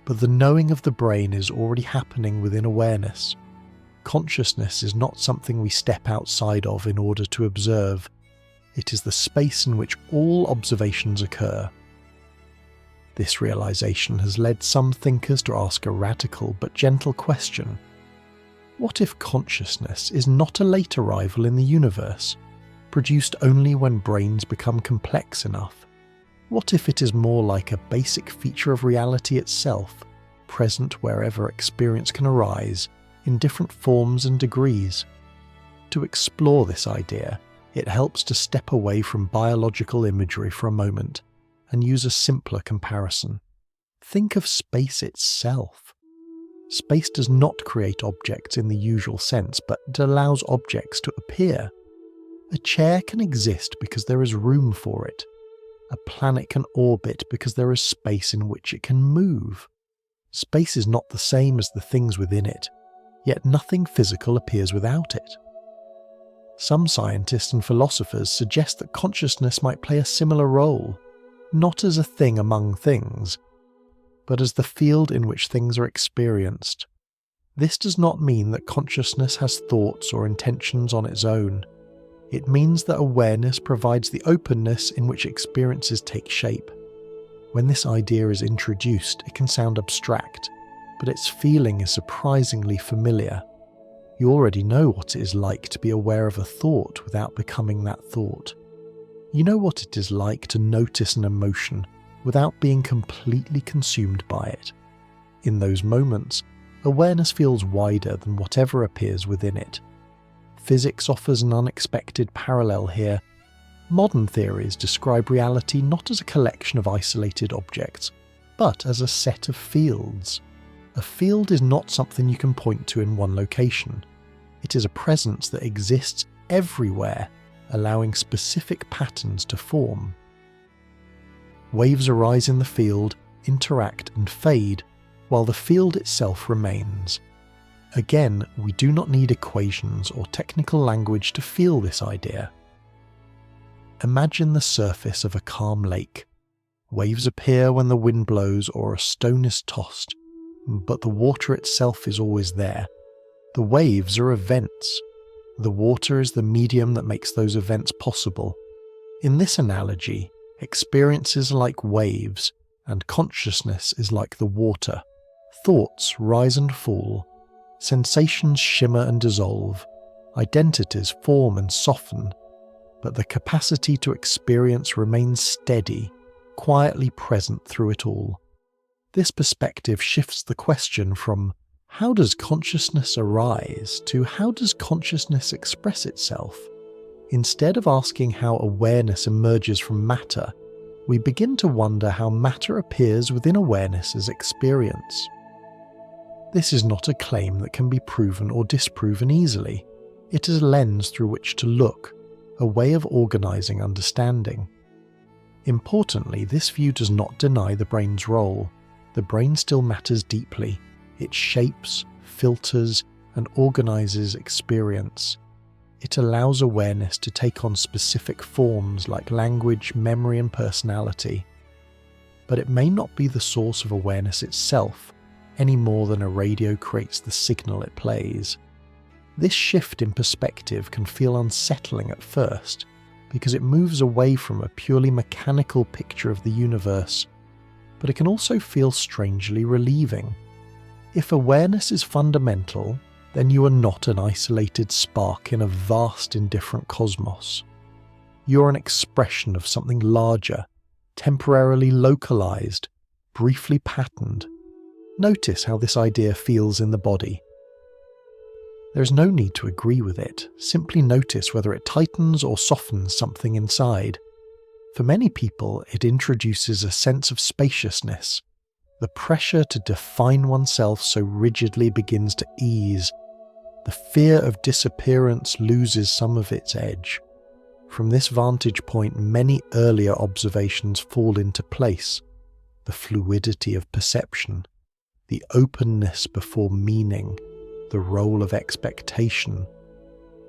Speaker 1: but the knowing of the brain is already happening within awareness. Consciousness is not something we step outside of in order to observe. It is the space in which all observations occur. This realization has led some thinkers to ask a radical but gentle question. What if consciousness is not a late arrival in the universe, produced only when brains become complex enough? What if it is more like a basic feature of reality itself, present wherever experience can arise, in different forms and degrees? To explore this idea, it helps to step away from biological imagery for a moment and use a simpler comparison. Think of space itself. Space does not create objects in the usual sense, but it allows objects to appear. A chair can exist because there is room for it. A planet can orbit because there is space in which it can move. Space is not the same as the things within it, yet nothing physical appears without it. Some scientists and philosophers suggest that consciousness might play a similar role, not as a thing among things, but as the field in which things are experienced. This does not mean that consciousness has thoughts or intentions on its own. It means that awareness provides the openness in which experiences take shape. When this idea is introduced, it can sound abstract, but its feeling is surprisingly familiar. You already know what it is like to be aware of a thought without becoming that thought. You know what it is like to notice an emotion without being completely consumed by it. In those moments, awareness feels wider than whatever appears within it. Physics offers an unexpected parallel here. Modern theories describe reality not as a collection of isolated objects, but as a set of fields. A field is not something you can point to in one location. It is a presence that exists everywhere, allowing specific patterns to form. Waves arise in the field, interact and fade, while the field itself remains. Again, we do not need equations or technical language to feel this idea. Imagine the surface of a calm lake. Waves appear when the wind blows or a stone is tossed, but the water itself is always there. The waves are events. The water is the medium that makes those events possible. In this analogy, experiences are like waves, and consciousness is like the water. Thoughts rise and fall. Sensations shimmer and dissolve. Identities form and soften. But the capacity to experience remains steady, quietly present through it all. This perspective shifts the question from how does consciousness arise to how does consciousness express itself? Instead of asking how awareness emerges from matter, we begin to wonder how matter appears within awareness as experience. This is not a claim that can be proven or disproven easily. It is a lens through which to look, a way of organizing understanding. Importantly, this view does not deny the brain's role. The brain still matters deeply. It shapes, filters, and organizes experience. It allows awareness to take on specific forms like language, memory, and personality. But it may not be the source of awareness itself, any more than a radio creates the signal it plays. This shift in perspective can feel unsettling at first, because it moves away from a purely mechanical picture of the universe, but it can also feel strangely relieving. If awareness is fundamental, then you are not an isolated spark in a vast, indifferent cosmos. You are an expression of something larger, temporarily localized, briefly patterned. Notice how this idea feels in the body. There is no need to agree with it, simply notice whether it tightens or softens something inside. For many people, it introduces a sense of spaciousness. The pressure to define oneself so rigidly begins to ease. The fear of disappearance loses some of its edge. From this vantage point, many earlier observations fall into place. The fluidity of perception, the openness before meaning, the role of expectation.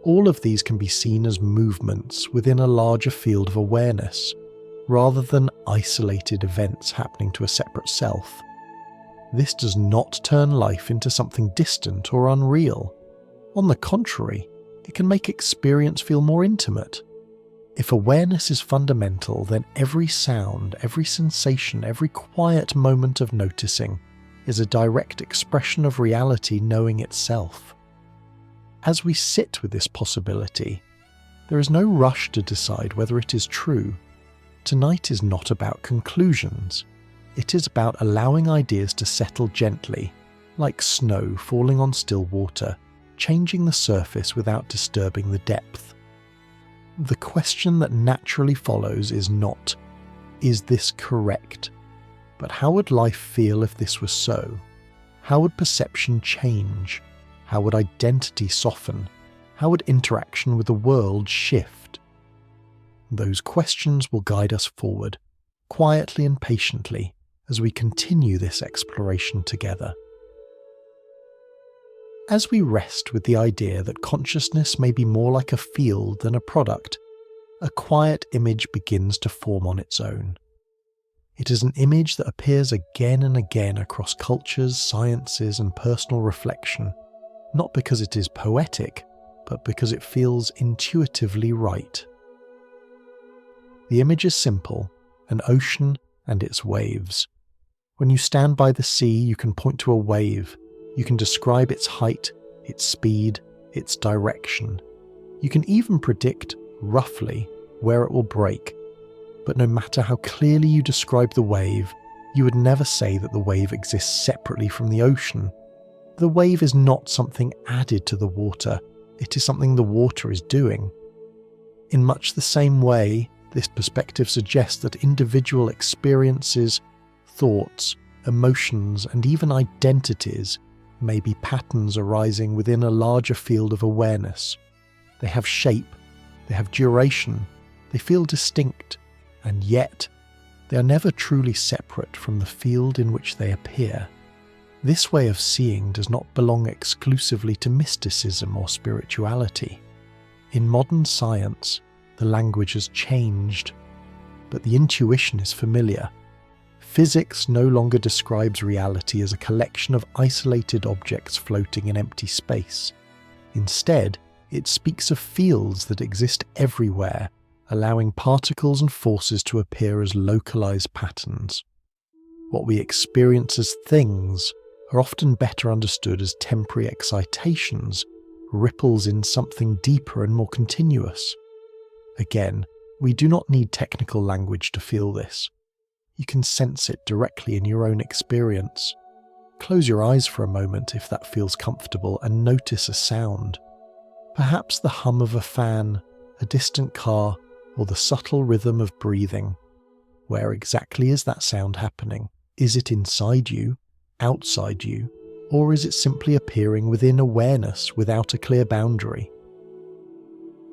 Speaker 1: All of these can be seen as movements within a larger field of awareness, rather than isolated events happening to a separate self. This does not turn life into something distant or unreal. On the contrary, it can make experience feel more intimate. If awareness is fundamental, then every sound, every sensation, every quiet moment of noticing is a direct expression of reality knowing itself. As we sit with this possibility, there is no rush to decide whether it is true. Tonight is not about conclusions. It is about allowing ideas to settle gently, like snow falling on still water, changing the surface without disturbing the depth. The question that naturally follows is not, is this correct? But how would life feel if this was so? How would perception change? How would identity soften? How would interaction with the world shift? Those questions will guide us forward, quietly and patiently, as we continue this exploration together. As we rest with the idea that consciousness may be more like a field than a product, a quiet image begins to form on its own. It is an image that appears again and again across cultures, sciences, and personal reflection, not because it is poetic, but because it feels intuitively right. The image is simple, an ocean and its waves. When you stand by the sea, you can point to a wave. You can describe its height, its speed, its direction. You can even predict, roughly, where it will break. But no matter how clearly you describe the wave, you would never say that the wave exists separately from the ocean. The wave is not something added to the water, it is something the water is doing. In much the same way, this perspective suggests that individual experiences, thoughts, emotions, and even identities may be patterns arising within a larger field of awareness. They have shape, they have duration, they feel distinct, and yet they are never truly separate from the field in which they appear. This way of seeing does not belong exclusively to mysticism or spirituality. In modern science, the language has changed, but the intuition is familiar. Physics no longer describes reality as a collection of isolated objects floating in empty space. Instead, it speaks of fields that exist everywhere, allowing particles and forces to appear as localized patterns. What we experience as things are often better understood as temporary excitations, ripples in something deeper and more continuous. Again, we do not need technical language to feel this. You can sense it directly in your own experience. Close your eyes for a moment if that feels comfortable and notice a sound. Perhaps the hum of a fan, a distant car, or the subtle rhythm of breathing. Where exactly is that sound happening? Is it inside you, outside you, or is it simply appearing within awareness without a clear boundary?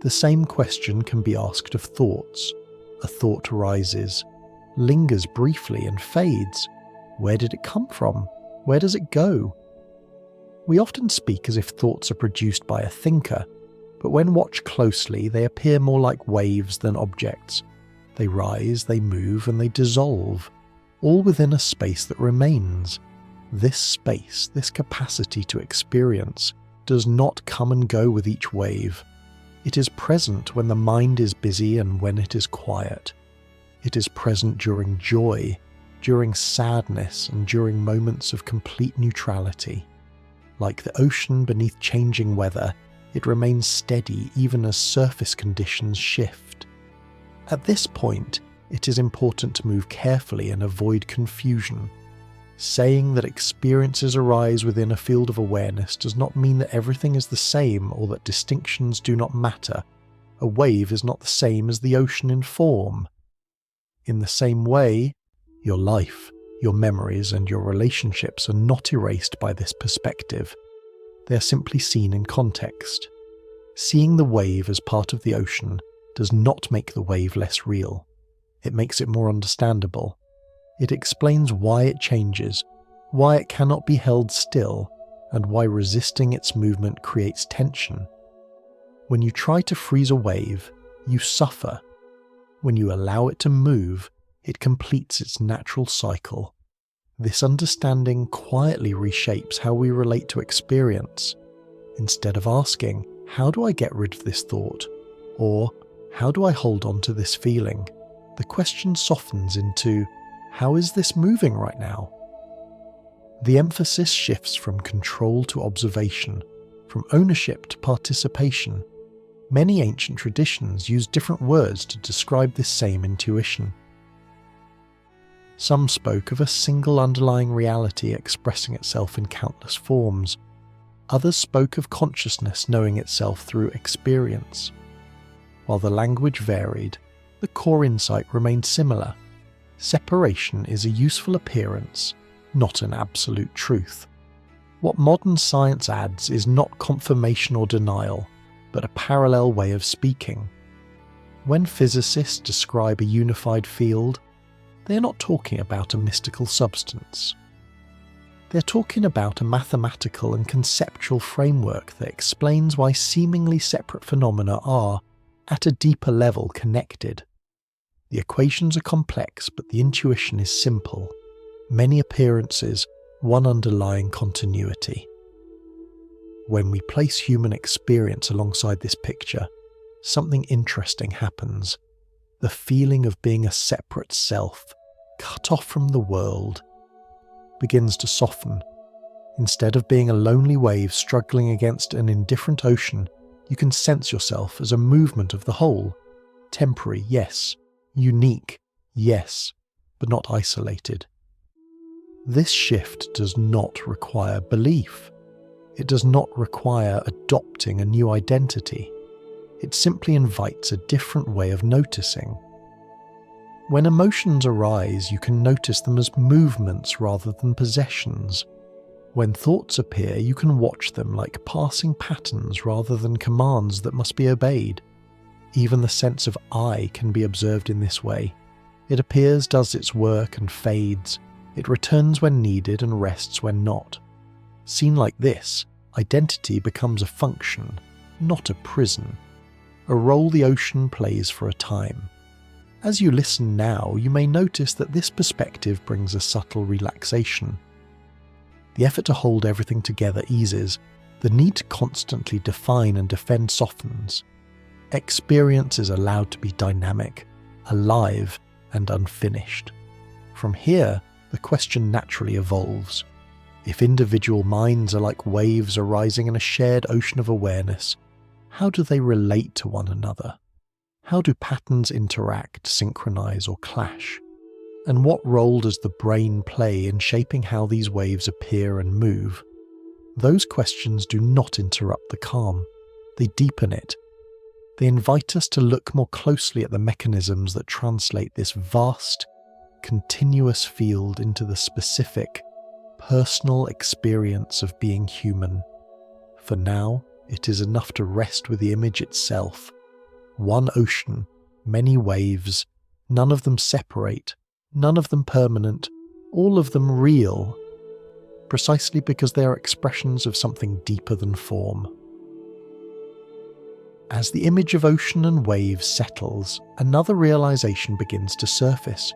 Speaker 1: The same question can be asked of thoughts. A thought rises, lingers briefly and fades. Where did it come from? Where does it go? We often speak as if thoughts are produced by a thinker, but when watched closely, they appear more like waves than objects. They rise, they move, and they dissolve, all within a space that remains. This space, this capacity to experience, does not come and go with each wave. It is present when the mind is busy and when it is quiet. It is present during joy, during sadness, and during moments of complete neutrality. Like the ocean beneath changing weather, it remains steady even as surface conditions shift. At this point, it is important to move carefully and avoid confusion. Saying that experiences arise within a field of awareness does not mean that everything is the same or that distinctions do not matter. A wave is not the same as the ocean in form. In the same way, your life, your memories, and your relationships are not erased by this perspective. They are simply seen in context. Seeing the wave as part of the ocean does not make the wave less real. It makes it more understandable. It explains why it changes, why it cannot be held still, and why resisting its movement creates tension. When you try to freeze a wave, you suffer. When you allow it to move, it completes its natural cycle. This understanding quietly reshapes how we relate to experience. Instead of asking, "How do I get rid of this thought?" or "How do I hold on to this feeling?" the question softens into, "How is this moving right now?" The emphasis shifts from control to observation, from ownership to participation. Many ancient traditions use different words to describe this same intuition. Some spoke of a single underlying reality expressing itself in countless forms. Others spoke of consciousness knowing itself through experience. While the language varied, the core insight remained similar. Separation is a useful appearance, not an absolute truth. What modern science adds is not confirmation or denial, but a parallel way of speaking. When physicists describe a unified field, they are not talking about a mystical substance. They're talking about a mathematical and conceptual framework that explains why seemingly separate phenomena are, at a deeper level, connected. The equations are complex, but the intuition is simple. Many appearances, one underlying continuity. When we place human experience alongside this picture, something interesting happens. The feeling of being a separate self, cut off from the world, begins to soften. Instead of being a lonely wave struggling against an indifferent ocean, you can sense yourself as a movement of the whole. Temporary, yes. Unique, yes, but not isolated. This shift does not require belief. It does not require adopting a new identity. It simply invites a different way of noticing. When emotions arise, you can notice them as movements rather than possessions. When thoughts appear, you can watch them like passing patterns rather than commands that must be obeyed. Even the sense of I can be observed in this way. It appears, does its work, and fades. It returns when needed and rests when not. Seen like this, identity becomes a function, not a prison. A role the ocean plays for a time. As you listen now, you may notice that this perspective brings a subtle relaxation. The effort to hold everything together eases. The need to constantly define and defend softens. Experience is allowed to be dynamic, alive, and unfinished. From here, the question naturally evolves. If individual minds are like waves arising in a shared ocean of awareness, how do they relate to one another? How do patterns interact, synchronize, or clash? And what role does the brain play in shaping how these waves appear and move? Those questions do not interrupt the calm. They deepen it. They invite us to look more closely at the mechanisms that translate this vast, continuous field into the specific, personal experience of being human. For now, it is enough to rest with the image itself. One ocean, many waves, none of them separate, none of them permanent, all of them real, precisely because they are expressions of something deeper than form. As the image of ocean and waves settles, another realization begins to surface,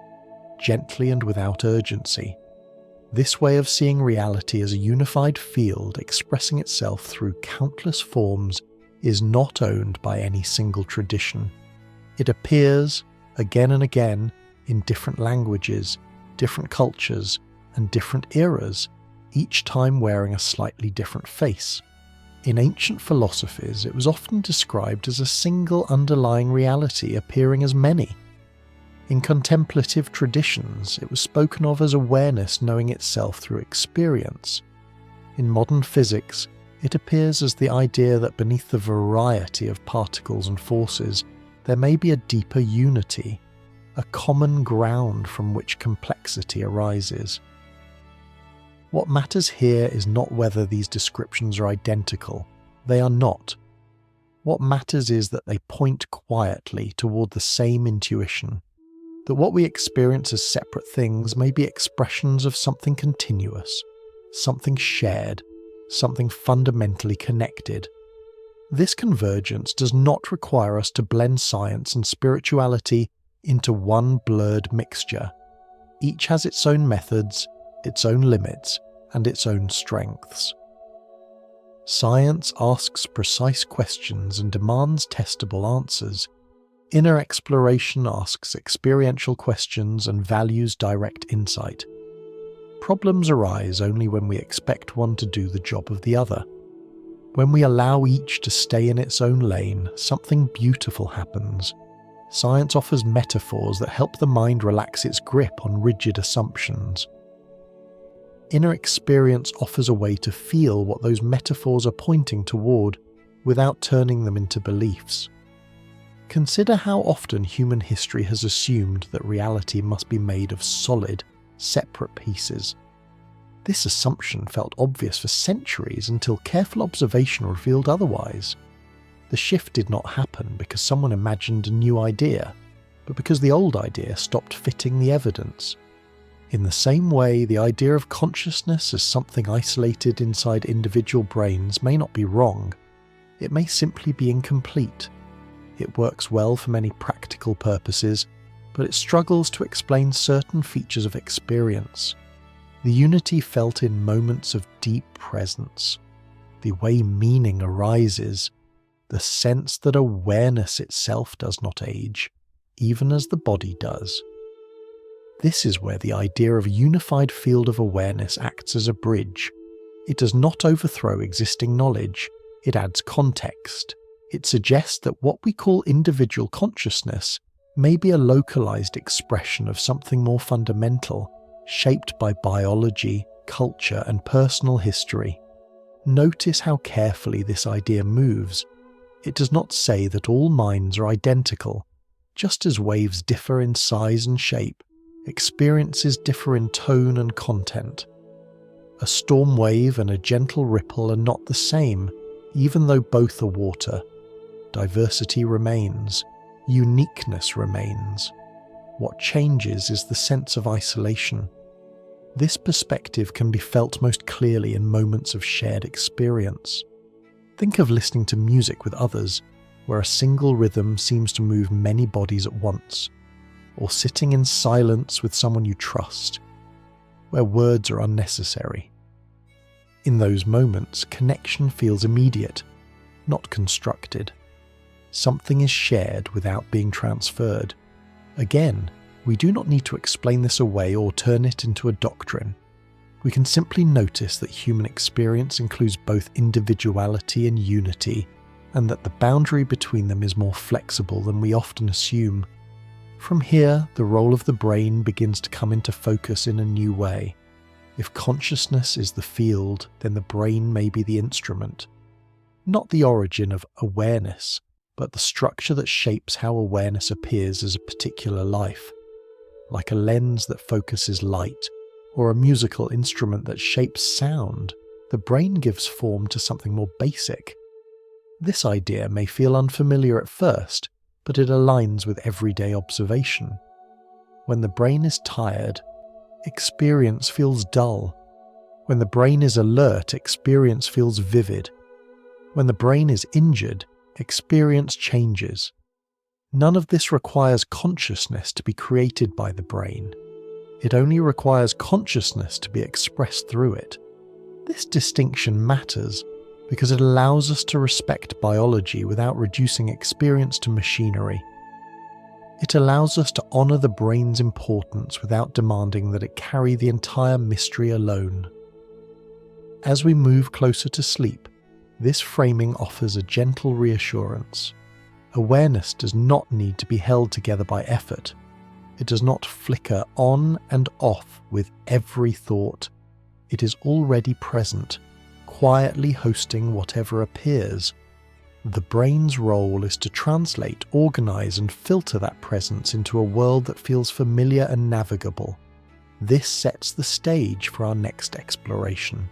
Speaker 1: gently and without urgency. This way of seeing reality as a unified field expressing itself through countless forms is not owned by any single tradition. It appears, again and again, in different languages, different cultures, and different eras, each time wearing a slightly different face. In ancient philosophies, it was often described as a single underlying reality appearing as many. In contemplative traditions, it was spoken of as awareness knowing itself through experience. In modern physics, it appears as the idea that beneath the variety of particles and forces, there may be a deeper unity, a common ground from which complexity arises. What matters here is not whether these descriptions are identical. They are not. What matters is that they point quietly toward the same intuition, that what we experience as separate things may be expressions of something continuous, something shared, something fundamentally connected. This convergence does not require us to blend science and spirituality into one blurred mixture. Each has its own methods, its own limits, and its own strengths. Science asks precise questions and demands testable answers. Inner exploration asks experiential questions and values direct insight. Problems arise only when we expect one to do the job of the other. When we allow each to stay in its own lane, something beautiful happens. Science offers metaphors that help the mind relax its grip on rigid assumptions. Inner experience offers a way to feel what those metaphors are pointing toward without turning them into beliefs. Consider how often human history has assumed that reality must be made of solid, separate pieces. This assumption felt obvious for centuries until careful observation revealed otherwise. The shift did not happen because someone imagined a new idea, but because the old idea stopped fitting the evidence. In the same way, the idea of consciousness as something isolated inside individual brains may not be wrong. It may simply be incomplete. It works well for many practical purposes, but it struggles to explain certain features of experience. The unity felt in moments of deep presence, the way meaning arises, the sense that awareness itself does not age, even as the body does. This is where the idea of a unified field of awareness acts as a bridge. It does not overthrow existing knowledge, it adds context. It suggests that what we call individual consciousness may be a localized expression of something more fundamental, shaped by biology, culture, and personal history. Notice how carefully this idea moves. It does not say that all minds are identical, Just as waves differ in size and shape, experiences differ in tone and content. A storm wave and a gentle ripple are not the same, even though both are water. Diversity remains. Uniqueness remains. What changes is the sense of isolation. This perspective can be felt most clearly in moments of shared experience. Think of listening to music with others, where a single rhythm seems to move many bodies at once, or sitting in silence with someone you trust, where words are unnecessary. In those moments, connection feels immediate, not constructed. Something is shared without being transferred. Again, we do not need to explain this away or turn it into a doctrine. We can simply notice that human experience includes both individuality and unity, and that the boundary between them is more flexible than we often assume. From here, the role of the brain begins to come into focus in a new way. If consciousness is the field, then the brain may be the instrument. Not the origin of awareness, but the structure that shapes how awareness appears as a particular life. Like a lens that focuses light, or a musical instrument that shapes sound, the brain gives form to something more basic. This idea may feel unfamiliar at first, but it aligns with everyday observation. When the brain is tired, experience feels dull. When the brain is alert, experience feels vivid. When the brain is injured, experience changes. None of this requires consciousness to be created by the brain. It only requires consciousness to be expressed through it. This distinction matters because it allows us to respect biology without reducing experience to machinery. It allows us to honour the brain's importance without demanding that it carry the entire mystery alone. As we move closer to sleep, this framing offers a gentle reassurance. Awareness does not need to be held together by effort. It does not flicker on and off with every thought. It is already present, quietly hosting whatever appears. The brain's role is to translate, organize, and filter that presence into a world that feels familiar and navigable. This sets the stage for our next exploration.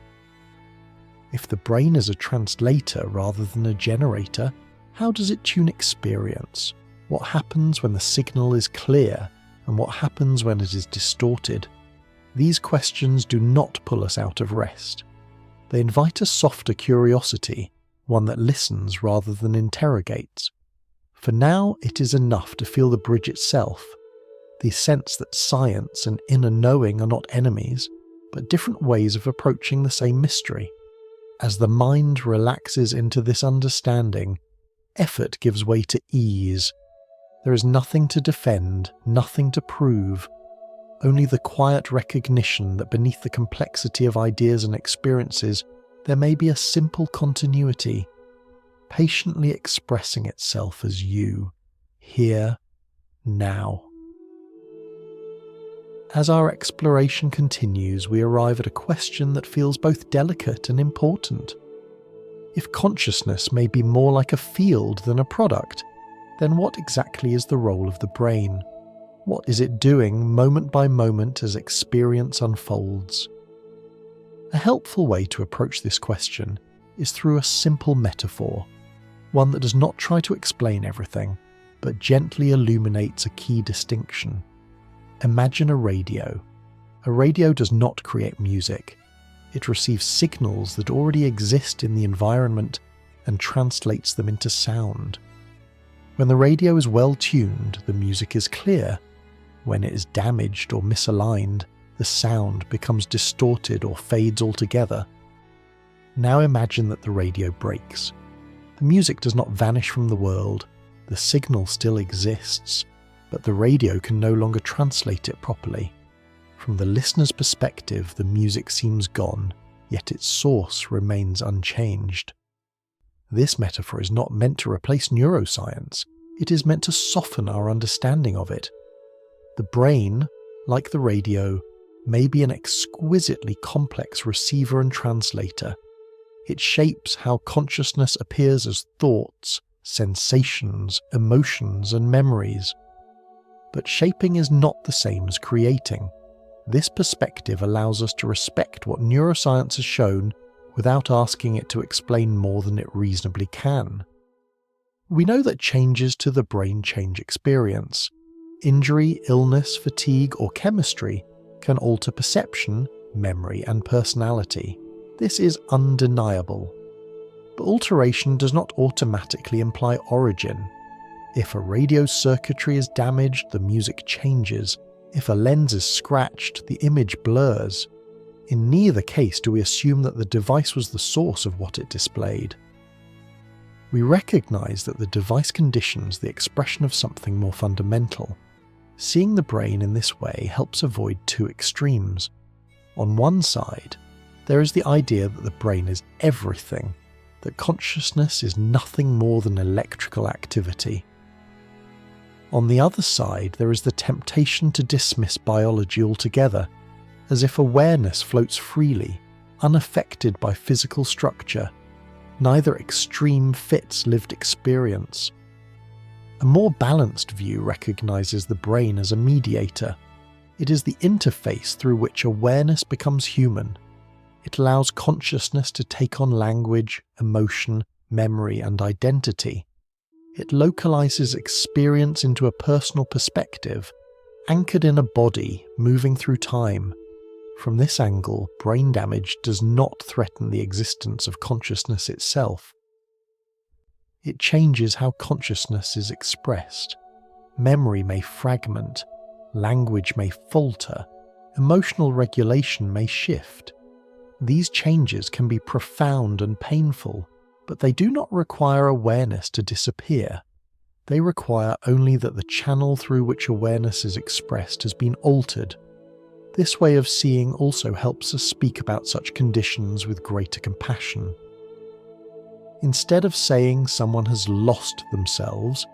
Speaker 1: If the brain is a translator rather than a generator, how does it tune experience? What happens when the signal is clear, and what happens when it is distorted? These questions do not pull us out of rest. They invite a softer curiosity, one that listens rather than interrogates. For now, it is enough to feel the bridge itself, the sense that science and inner knowing are not enemies, but different ways of approaching the same mystery. As the mind relaxes into this understanding, effort gives way to ease. There is nothing to defend, nothing to prove, only the quiet recognition that beneath the complexity of ideas and experiences, there may be a simple continuity, patiently expressing itself as you, here, now. As our exploration continues, we arrive at a question that feels both delicate and important. If consciousness may be more like a field than a product, then what exactly is the role of the brain? What is it doing moment by moment as experience unfolds? A helpful way to approach this question is through a simple metaphor, one that does not try to explain everything, but gently illuminates a key distinction. Imagine a radio. A radio does not create music. It receives signals that already exist in the environment and translates them into sound. When the radio is well tuned, the music is clear. When it is damaged or misaligned, the sound becomes distorted or fades altogether. Now imagine that the radio breaks. The music does not vanish from the world. The signal still exists, but the radio can no longer translate it properly. From the listener's perspective, the music seems gone, yet its source remains unchanged. This metaphor is not meant to replace neuroscience. It is meant to soften our understanding of it. The brain, like the radio, may be an exquisitely complex receiver and translator. It shapes how consciousness appears as thoughts, sensations, emotions, and memories. But shaping is not the same as creating. This perspective allows us to respect what neuroscience has shown without asking it to explain more than it reasonably can. We know that changes to the brain change experience. Injury, illness, fatigue, or chemistry can alter perception, memory, and personality. This is undeniable. But alteration does not automatically imply origin. If a radio's circuitry is damaged, the music changes. If a lens is scratched, the image blurs. In neither case do we assume that the device was the source of what it displayed. We recognize that the device conditions the expression of something more fundamental. Seeing the brain in this way helps avoid two extremes. On one side, there is the idea that the brain is everything, that consciousness is nothing more than electrical activity. On the other side, there is the temptation to dismiss biology altogether, as if awareness floats freely, unaffected by physical structure. Neither extreme fits lived experience. A more balanced view recognizes the brain as a mediator. It is the interface through which awareness becomes human. It allows consciousness to take on language, emotion, memory, and identity. It localizes experience into a personal perspective, anchored in a body moving through time. From this angle, brain damage does not threaten the existence of consciousness itself. It changes how consciousness is expressed. Memory may fragment, language may falter, emotional regulation may shift. These changes can be profound and painful, but they do not require awareness to disappear. They require only that the channel through which awareness is expressed has been altered. This way of seeing also helps us speak about such conditions with greater compassion. Instead of saying someone has lost themselves,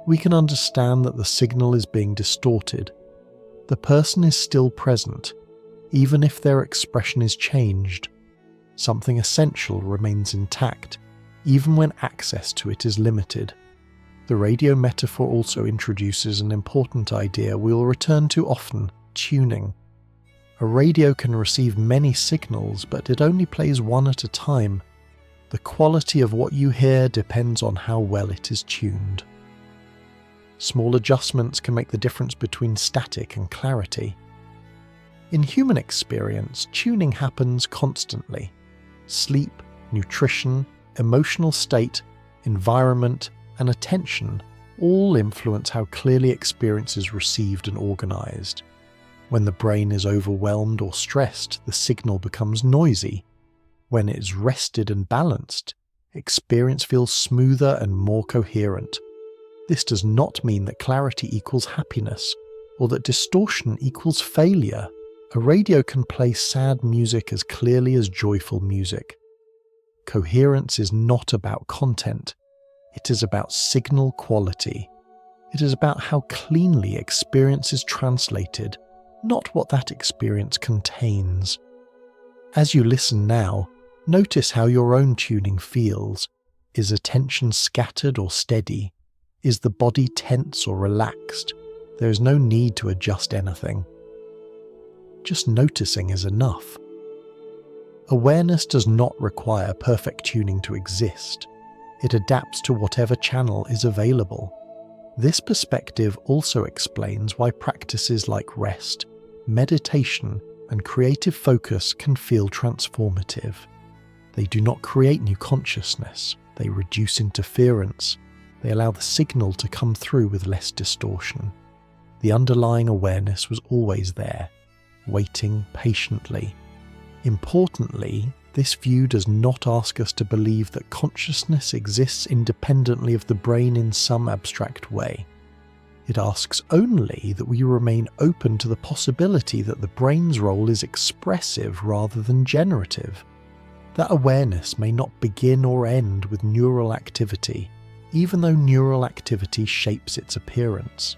Speaker 1: we can understand that the signal is being distorted. The person is still present, even if their expression is changed. Something essential remains intact, even when access to it is limited. The radio metaphor also introduces an important idea we will return to often: tuning. A radio can receive many signals, but it only plays one at a time. The quality of what you hear depends on how well it is tuned. Small adjustments can make the difference between static and clarity. In human experience, tuning happens constantly. Sleep, nutrition, emotional state, environment, and attention all influence how clearly experience is received and organized. When the brain is overwhelmed or stressed, the signal becomes noisy. When it is rested and balanced, experience feels smoother and more coherent. This does not mean that clarity equals happiness, or that distortion equals failure. A radio can play sad music as clearly as joyful music. Coherence is not about content. It is about signal quality. It is about how cleanly experience is translated, not what that experience contains. As you listen now, notice how your own tuning feels. Is attention scattered or steady? Is the body tense or relaxed? There is no need to adjust anything. Just noticing is enough. Awareness does not require perfect tuning to exist. It adapts to whatever channel is available. This perspective also explains why practices like rest, meditation, and creative focus can feel transformative. They do not create new consciousness, they reduce interference. They allow the signal to come through with less distortion. The underlying awareness was always there, waiting patiently. Importantly, this view does not ask us to believe that consciousness exists independently of the brain in some abstract way. It asks only that we remain open to the possibility that the brain's role is expressive rather than generative. That awareness may not begin or end with neural activity, even though neural activity shapes its appearance.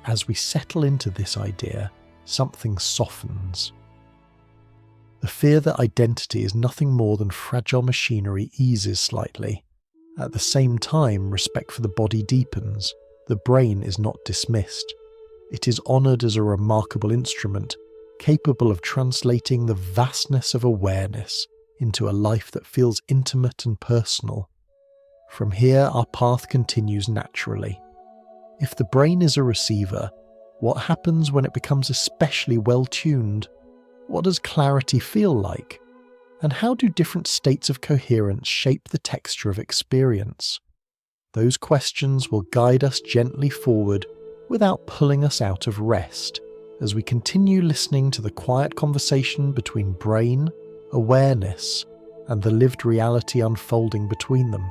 Speaker 1: As we settle into this idea, something softens. The fear that identity is nothing more than fragile machinery eases slightly. At the same time, respect for the body deepens. The brain is not dismissed. It is honoured as a remarkable instrument, capable of translating the vastness of awareness into a life that feels intimate and personal. From here, our path continues naturally. If the brain is a receiver, what happens when it becomes especially well-tuned? What does clarity feel like? And how do different states of coherence shape the texture of experience? Those questions will guide us gently forward without pulling us out of rest, as we continue listening to the quiet conversation between brain, awareness, and the lived reality unfolding between them.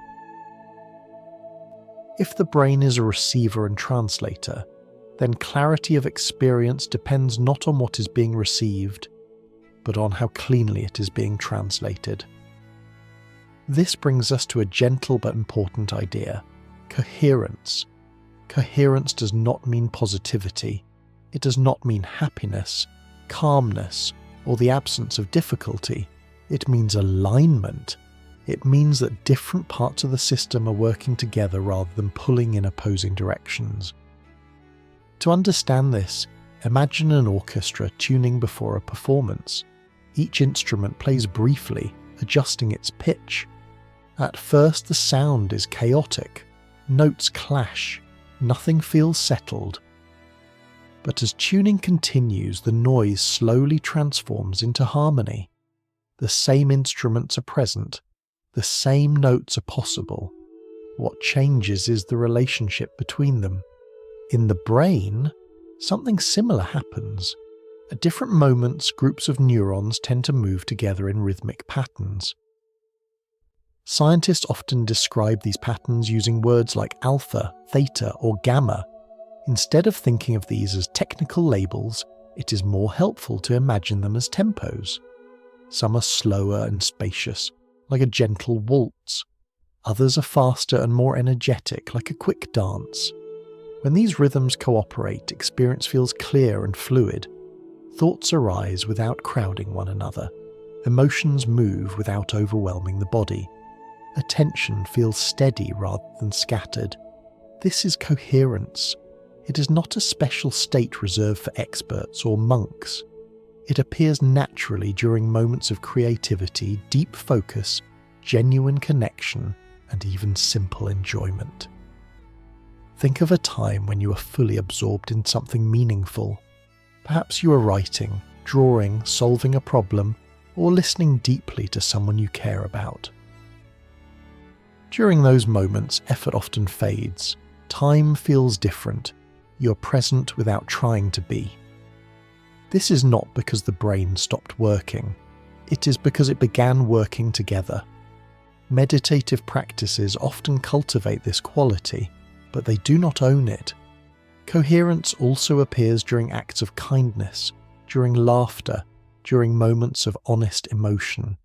Speaker 1: If the brain is a receiver and translator, then clarity of experience depends not on what is being received, but on how cleanly it is being translated. This brings us to a gentle but important idea: coherence. Coherence does not mean positivity. It does not mean happiness, calmness, or the absence of difficulty. It means alignment. It means that different parts of the system are working together rather than pulling in opposing directions. To understand this, imagine an orchestra tuning before a performance. Each instrument plays briefly, adjusting its pitch. At first, the sound is chaotic. Notes clash. Nothing feels settled. But as tuning continues, the noise slowly transforms into harmony. The same instruments are present. The same notes are possible. What changes is the relationship between them. In the brain, something similar happens. At different moments, groups of neurons tend to move together in rhythmic patterns. Scientists often describe these patterns using words like alpha, theta, or gamma. Instead of thinking of these as technical labels, it is more helpful to imagine them as tempos. Some are slower and spacious, like a gentle waltz. Others are faster and more energetic, like a quick dance. When these rhythms cooperate, experience feels clear and fluid. Thoughts arise without crowding one another. Emotions move without overwhelming the body. Attention feels steady rather than scattered. This is coherence. It is not a special state reserved for experts or monks. It appears naturally during moments of creativity, deep focus, genuine connection, and even simple enjoyment. Think of a time when you were fully absorbed in something meaningful. Perhaps you are writing, drawing, solving a problem, or listening deeply to someone you care about. During those moments, effort often fades. Time feels different. You're present without trying to be. This is not because the brain stopped working. It is because it began working together. Meditative practices often cultivate this quality, but they do not own it. Coherence also appears during acts of kindness, during laughter, during moments of honest emotion.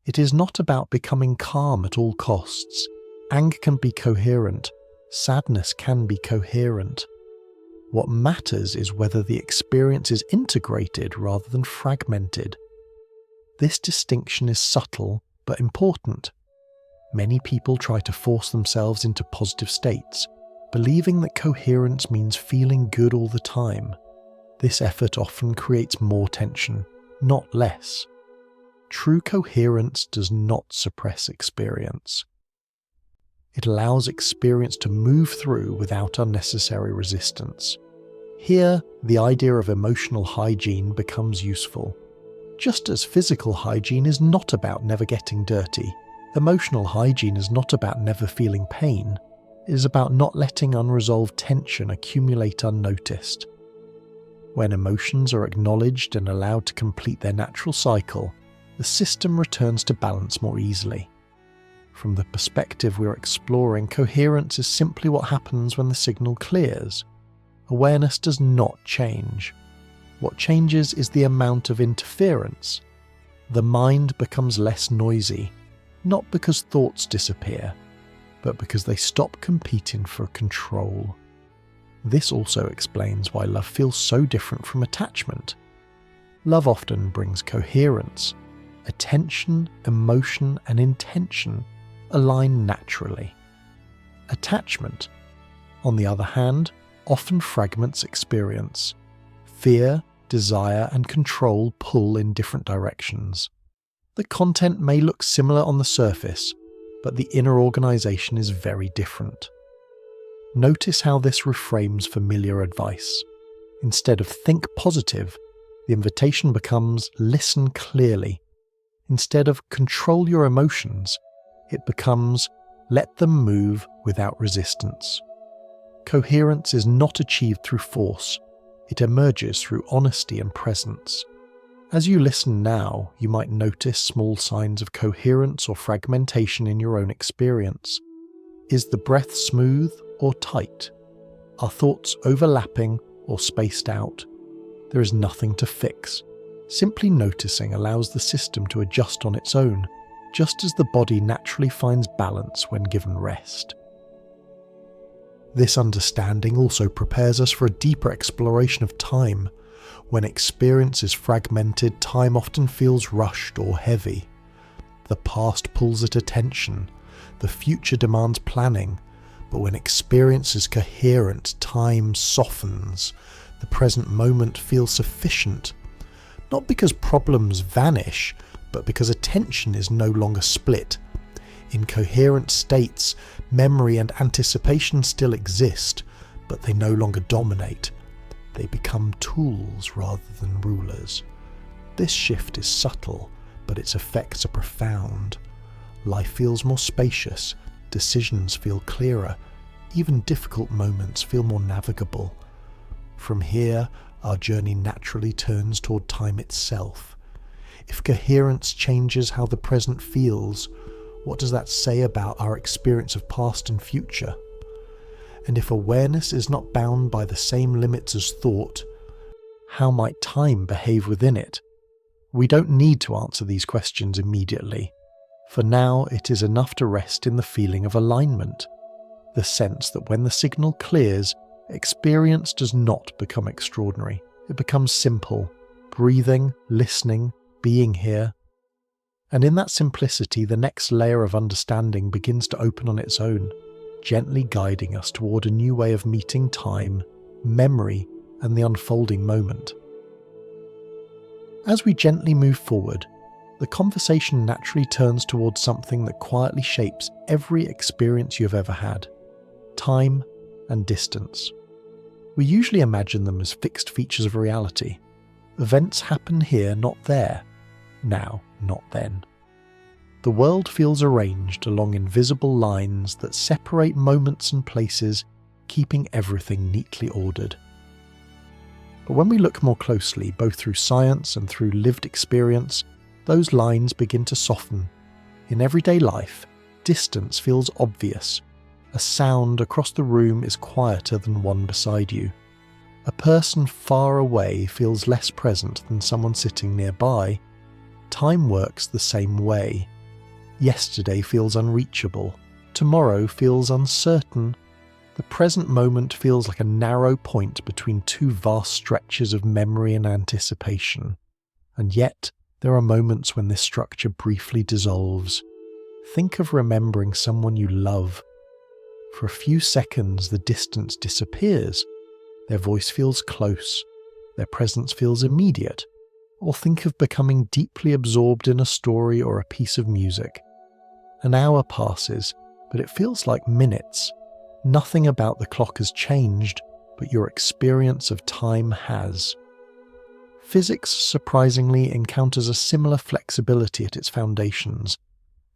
Speaker 1: It is not about becoming calm at all costs. Anger can be coherent. Sadness can be coherent. What matters is whether the experience is integrated rather than fragmented. This distinction is subtle but important. Many people try to force themselves into positive states, believing that coherence means feeling good all the time. This effort often creates more tension, not less. True coherence does not suppress experience. It allows experience to move through without unnecessary resistance. Here, the idea of emotional hygiene becomes useful. Just as physical hygiene is not about never getting dirty, emotional hygiene is not about never feeling pain. It is about not letting unresolved tension accumulate unnoticed. When emotions are acknowledged and allowed to complete their natural cycle, the system returns to balance more easily. From the perspective we're exploring, coherence is simply what happens when the signal clears. Awareness does not change. What changes is the amount of interference. The mind becomes less noisy, not because thoughts disappear, but because they stop competing for control. This also explains why love feels so different from attachment. Love often brings coherence. Attention, emotion, and intention align naturally. Attachment, on the other hand, often fragments experience. Fear, desire, and control pull in different directions. The content may look similar on the surface, but the inner organisation is very different. Notice how this reframes familiar advice. Instead of think positive, the invitation becomes listen clearly. Instead of control your emotions, it becomes let them move without resistance. Coherence is not achieved through force, it emerges through honesty and presence. As you listen now, you might notice small signs of coherence or fragmentation in your own experience. Is the breath smooth or tight? Are thoughts overlapping or spaced out? There is nothing to fix. Simply noticing allows the system to adjust on its own, just as the body naturally finds balance when given rest. This understanding also prepares us for a deeper exploration of time. When experience is fragmented, time often feels rushed or heavy. The past pulls at attention, the future demands planning, but when experience is coherent, time softens. The present moment feels sufficient, not because problems vanish, but because attention is no longer split. In coherent states, memory and anticipation still exist, but they no longer dominate. They become tools rather than rulers. This shift is subtle, but its effects are profound. Life feels more spacious, decisions feel clearer, even difficult moments feel more navigable. From here, our journey naturally turns toward time itself. If coherence changes how the present feels, what does that say about our experience of past and future? And if awareness is not bound by the same limits as thought, how might time behave within it? We don't need to answer these questions immediately. For now, it is enough to rest in the feeling of alignment, the sense that when the signal clears, experience does not become extraordinary. It becomes simple, breathing, listening, being here. And in that simplicity, the next layer of understanding begins to open on its own, gently guiding us toward a new way of meeting time, memory, and the unfolding moment. As we gently move forward, the conversation naturally turns towards something that quietly shapes every experience you have ever had: time and distance. We usually imagine them as fixed features of reality. Events happen here, not there. Now, not then. The world feels arranged along invisible lines that separate moments and places, keeping everything neatly ordered. But when we look more closely, both through science and through lived experience, those lines begin to soften. In everyday life, distance feels obvious. A sound across the room is quieter than one beside you. A person far away feels less present than someone sitting nearby. Time works the same way. Yesterday feels unreachable. Tomorrow feels uncertain. The present moment feels like a narrow point between two vast stretches of memory and anticipation. And yet, there are moments when this structure briefly dissolves. Think of remembering someone you love. For a few seconds, the distance disappears. Their voice feels close. Their presence feels immediate. Or think of becoming deeply absorbed in a story or a piece of music. An hour passes, but it feels like minutes. Nothing about the clock has changed, but your experience of time has. Physics, surprisingly, encounters a similar flexibility at its foundations.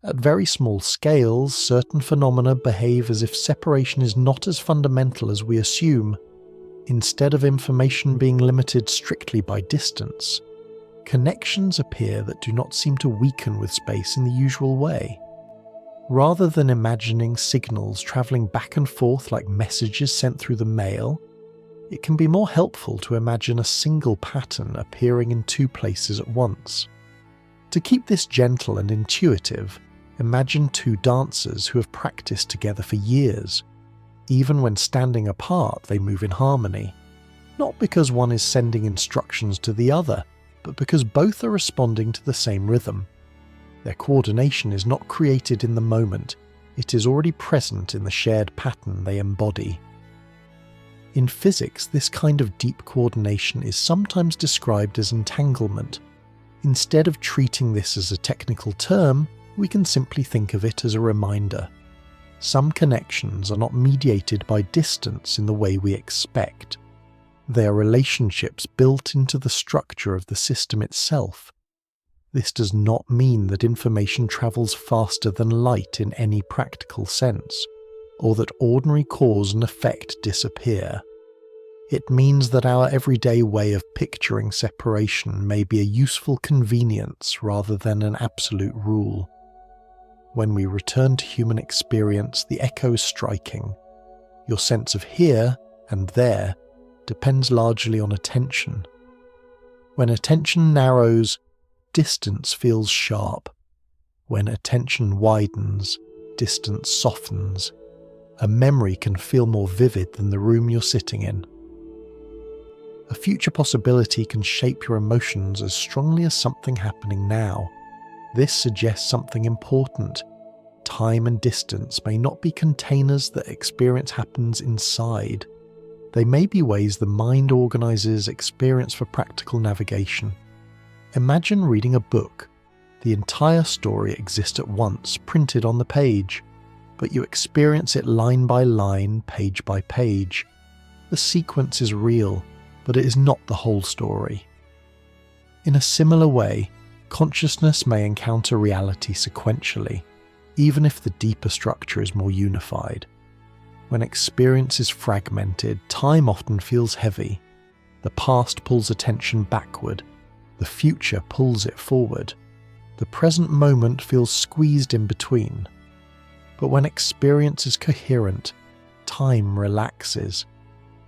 Speaker 1: At very small scales, certain phenomena behave as if separation is not as fundamental as we assume. Instead of information being limited strictly by distance, connections appear that do not seem to weaken with space in the usual way. Rather than imagining signals travelling back and forth like messages sent through the mail, it can be more helpful to imagine a single pattern appearing in two places at once. To keep this gentle and intuitive, imagine two dancers who have practiced together for years. Even when standing apart, they move in harmony. Not because one is sending instructions to the other, but because both are responding to the same rhythm. Their coordination is not created in the moment, it is already present in the shared pattern they embody. In physics, this kind of deep coordination is sometimes described as entanglement. Instead of treating this as a technical term, we can simply think of it as a reminder. Some connections are not mediated by distance in the way we expect. They are relationships built into the structure of the system itself. This does not mean that information travels faster than light in any practical sense, or that ordinary cause and effect disappear. It means that our everyday way of picturing separation may be a useful convenience rather than an absolute rule. When we return to human experience, the echo is striking. Your sense of here and there depends largely on attention. When attention narrows, distance feels sharp. When attention widens, distance softens. A memory can feel more vivid than the room you're sitting in. A future possibility can shape your emotions as strongly as something happening now. This suggests something important. Time and distance may not be containers that experience happens inside. They may be ways the mind organizes experience for practical navigation. Imagine reading a book. The entire story exists at once, printed on the page, but you experience it line by line, page by page. The sequence is real, but it is not the whole story. In a similar way, consciousness may encounter reality sequentially, even if the deeper structure is more unified. When experience is fragmented, time often feels heavy. The past pulls attention backward. The future pulls it forward. The present moment feels squeezed in between. But when experience is coherent, time relaxes.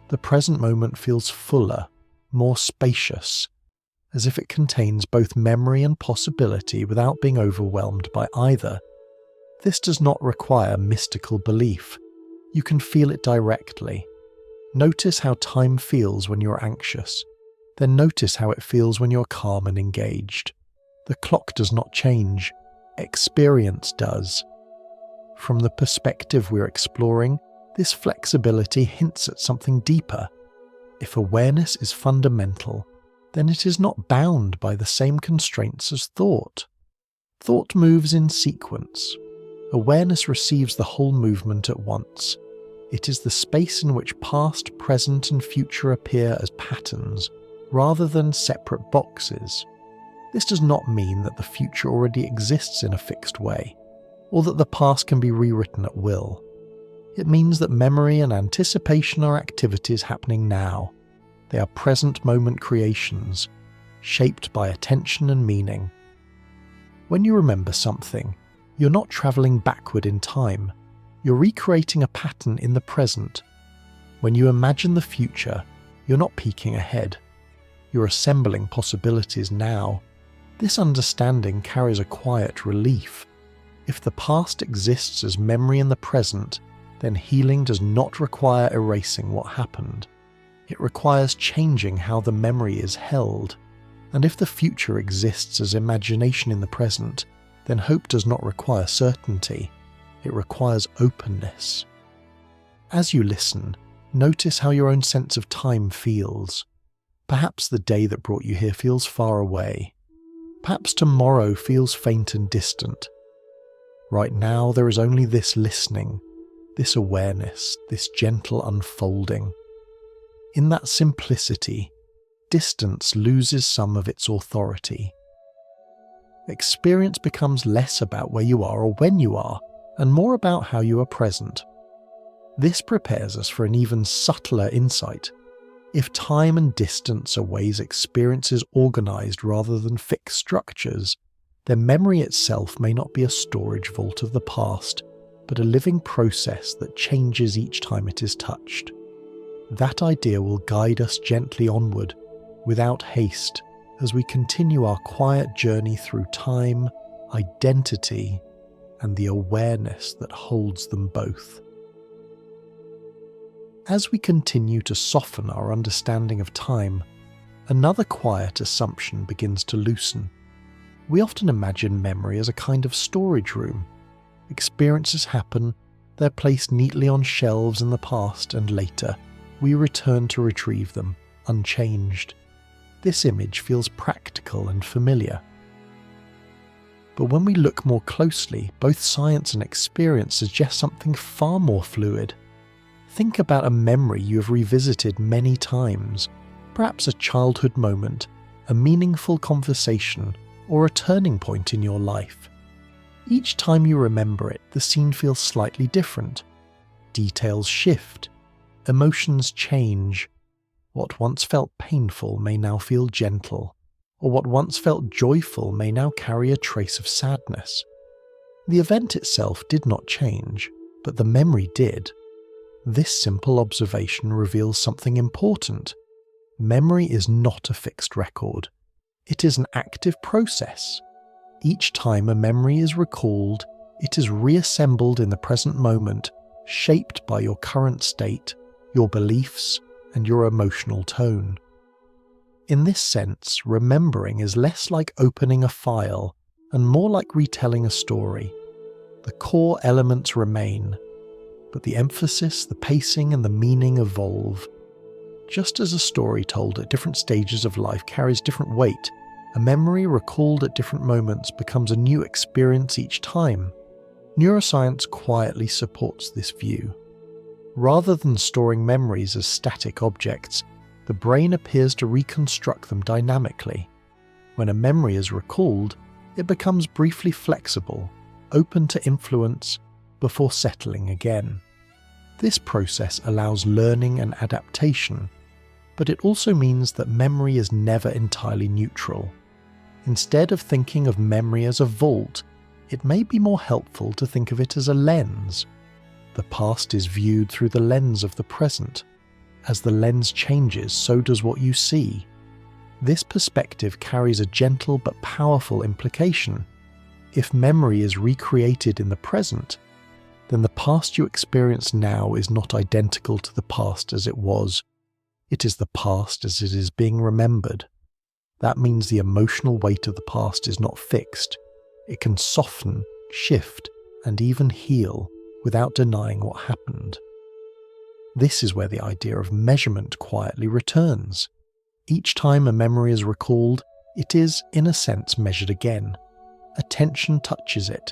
Speaker 1: The present moment feels fuller, more spacious, as if it contains both memory and possibility without being overwhelmed by either. This does not require mystical belief. You can feel it directly. Notice how time feels when you're anxious. Then notice how it feels when you're calm and engaged. The clock does not change. Experience does. From the perspective we're exploring, this flexibility hints at something deeper. If awareness is fundamental, then it is not bound by the same constraints as thought. Thought moves in sequence. Awareness receives the whole movement at once. It is the space in which past, present, and future appear as patterns, rather than separate boxes. This does not mean that the future already exists in a fixed way, or that the past can be rewritten at will. It means that memory and anticipation are activities happening now. They are present moment creations, shaped by attention and meaning. When you remember something, you're not travelling backward in time. You're recreating a pattern in the present. When you imagine the future, you're not peeking ahead. You're assembling possibilities now. This understanding carries a quiet relief. If the past exists as memory in the present, then healing does not require erasing what happened. It requires changing how the memory is held. And if the future exists as imagination in the present, then hope does not require certainty. It requires openness. As you listen, notice how your own sense of time feels. Perhaps the day that brought you here feels far away. Perhaps tomorrow feels faint and distant. Right now there is only this listening, this awareness, this gentle unfolding. In that simplicity, distance loses some of its authority. Experience becomes less about where you are or when you are, and more about how you are present. This prepares us for an even subtler insight. If time and distance are ways experience is organized rather than fixed structures, then memory itself may not be a storage vault of the past, but a living process that changes each time it is touched. That idea will guide us gently onward, without haste, as we continue our quiet journey through time, identity, and the awareness that holds them both. As we continue to soften our understanding of time, another quiet assumption begins to loosen. We often imagine memory as a kind of storage room. Experiences happen, they're placed neatly on shelves in the past and later, we return to retrieve them, unchanged. This image feels practical and familiar. But when we look more closely, both science and experience suggest something far more fluid. Think about a memory you have revisited many times, perhaps a childhood moment, a meaningful conversation, or a turning point in your life. Each time you remember it, the scene feels slightly different. Details shift, emotions change. What once felt painful may now feel gentle, or what once felt joyful may now carry a trace of sadness. The event itself did not change, but the memory did. This simple observation reveals something important. Memory is not a fixed record. It is an active process. Each time a memory is recalled, it is reassembled in the present moment, shaped by your current state, your beliefs, and your emotional tone. In this sense, remembering is less like opening a file and more like retelling a story. The core elements remain, but the emphasis, the pacing, and the meaning evolve. Just as a story told at different stages of life carries different weight, a memory recalled at different moments becomes a new experience each time. Neuroscience quietly supports this view. Rather than storing memories as static objects, the brain appears to reconstruct them dynamically. When a memory is recalled, it becomes briefly flexible, open to influence, before settling again. This process allows learning and adaptation, but it also means that memory is never entirely neutral. Instead of thinking of memory as a vault, it may be more helpful to think of it as a lens. The past is viewed through the lens of the present. As the lens changes, so does what you see. This perspective carries a gentle but powerful implication. If memory is recreated in the present, then the past you experience now is not identical to the past as it was. It is the past as it is being remembered. That means the emotional weight of the past is not fixed. It can soften, shift, and even heal without denying what happened. This is where the idea of measurement quietly returns. Each time a memory is recalled, it is, in a sense, measured again. Attention touches it.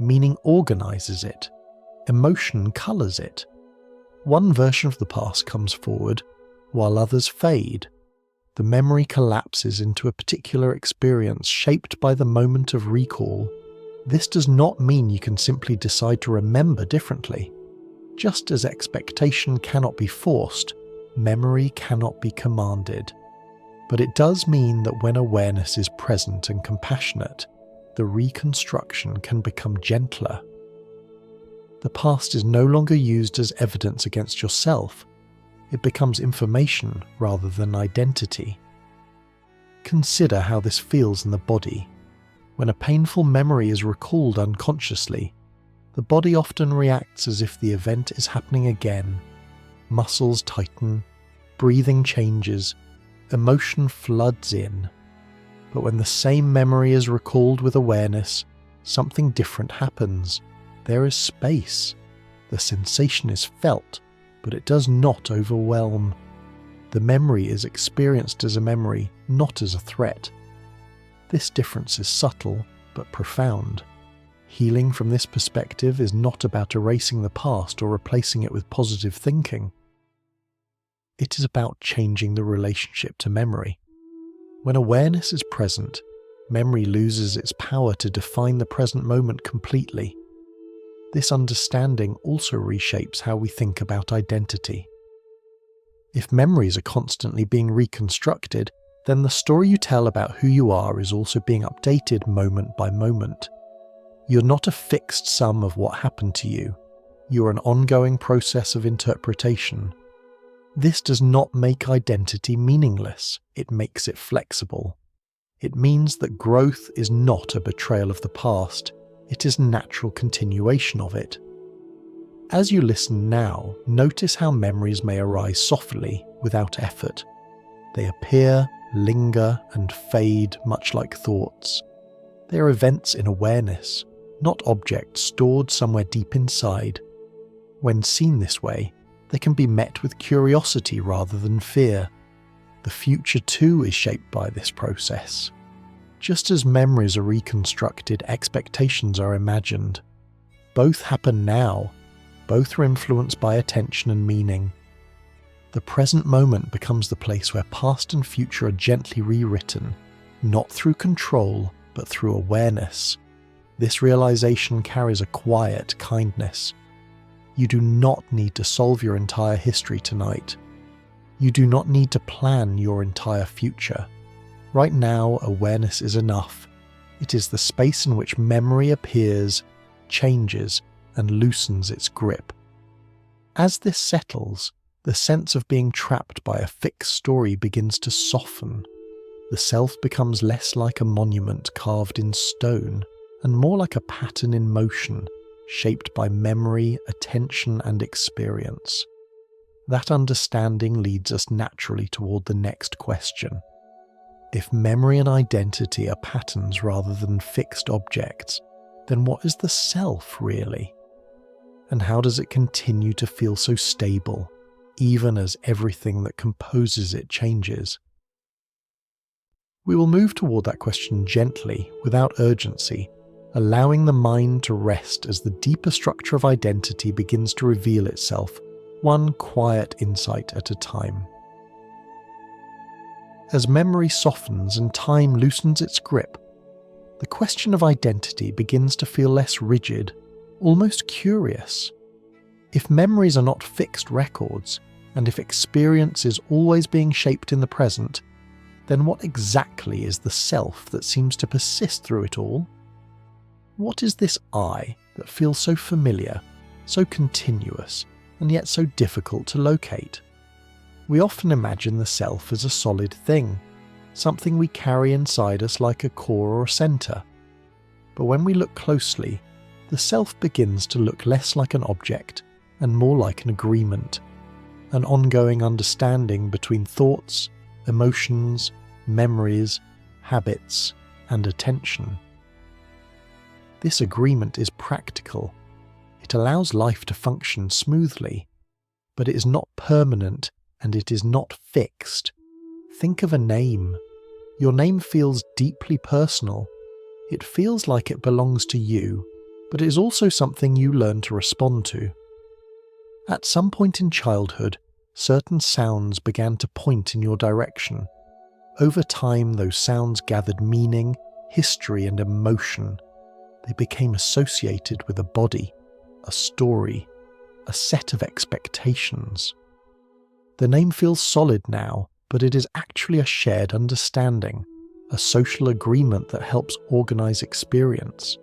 Speaker 1: Meaning organizes it. Emotion colors it. One version of the past comes forward, while others fade. The memory collapses into a particular experience shaped by the moment of recall. This does not mean you can simply decide to remember differently. Just as expectation cannot be forced, memory cannot be commanded. But it does mean that when awareness is present and compassionate, the reconstruction can become gentler. The past is no longer used as evidence against yourself. It becomes information rather than identity. Consider how this feels in the body. When a painful memory is recalled unconsciously, the body often reacts as if the event is happening again. Muscles tighten, breathing changes, emotion floods in. But when the same memory is recalled with awareness, something different happens. There is space. The sensation is felt, but it does not overwhelm. The memory is experienced as a memory, not as a threat. This difference is subtle, but profound. Healing from this perspective is not about erasing the past or replacing it with positive thinking. It is about changing the relationship to memory. When awareness is present, memory loses its power to define the present moment completely. This understanding also reshapes how we think about identity. If memories are constantly being reconstructed, then the story you tell about who you are is also being updated moment by moment. You're not a fixed sum of what happened to you. You're an ongoing process of interpretation. This does not make identity meaningless, it makes it flexible. It means that growth is not a betrayal of the past, it is a natural continuation of it. As you listen now, notice how memories may arise softly, without effort. They appear, linger, and fade much like thoughts. They are events in awareness, not objects stored somewhere deep inside. When seen this way, They can be met with curiosity rather than fear. The future too is shaped by this process. Just as memories are reconstructed, expectations are imagined. Both happen now. Both are influenced by attention and meaning. The present moment becomes the place where past and future are gently rewritten, not through control, but through awareness. This realization carries a quiet kindness. You do not need to solve your entire history tonight. You do not need to plan your entire future. Right now, awareness is enough. It is the space in which memory appears, changes, and loosens its grip. As this settles, the sense of being trapped by a fixed story begins to soften. The self becomes less like a monument carved in stone, and more like a pattern in motion, shaped by memory, attention, and experience. That understanding leads us naturally toward the next question. If memory and identity are patterns rather than fixed objects, then what is the self really? And how does it continue to feel so stable, even as everything that composes it changes? We will move toward that question gently, without urgency, allowing the mind to rest as the deeper structure of identity begins to reveal itself, one quiet insight at a time. As memory softens and time loosens its grip, the question of identity begins to feel less rigid, almost curious. If memories are not fixed records, and if experience is always being shaped in the present, then what exactly is the self that seems to persist through it all? What is this I that feels so familiar, so continuous, and yet so difficult to locate? We often imagine the self as a solid thing, something we carry inside us like a core or a centre. But when we look closely, the self begins to look less like an object and more like an agreement, an ongoing understanding between thoughts, emotions, memories, habits, and attention. This agreement is practical. It allows life to function smoothly, but it is not permanent and it is not fixed. Think of a name. Your name feels deeply personal. It feels like it belongs to you, but it is also something you learn to respond to. At some point in childhood, certain sounds began to point in your direction. Over time, those sounds gathered meaning, history, and emotion. They became associated with a body, a story, a set of expectations. The name feels solid now, but it is actually a shared understanding, a social agreement that helps organize experience.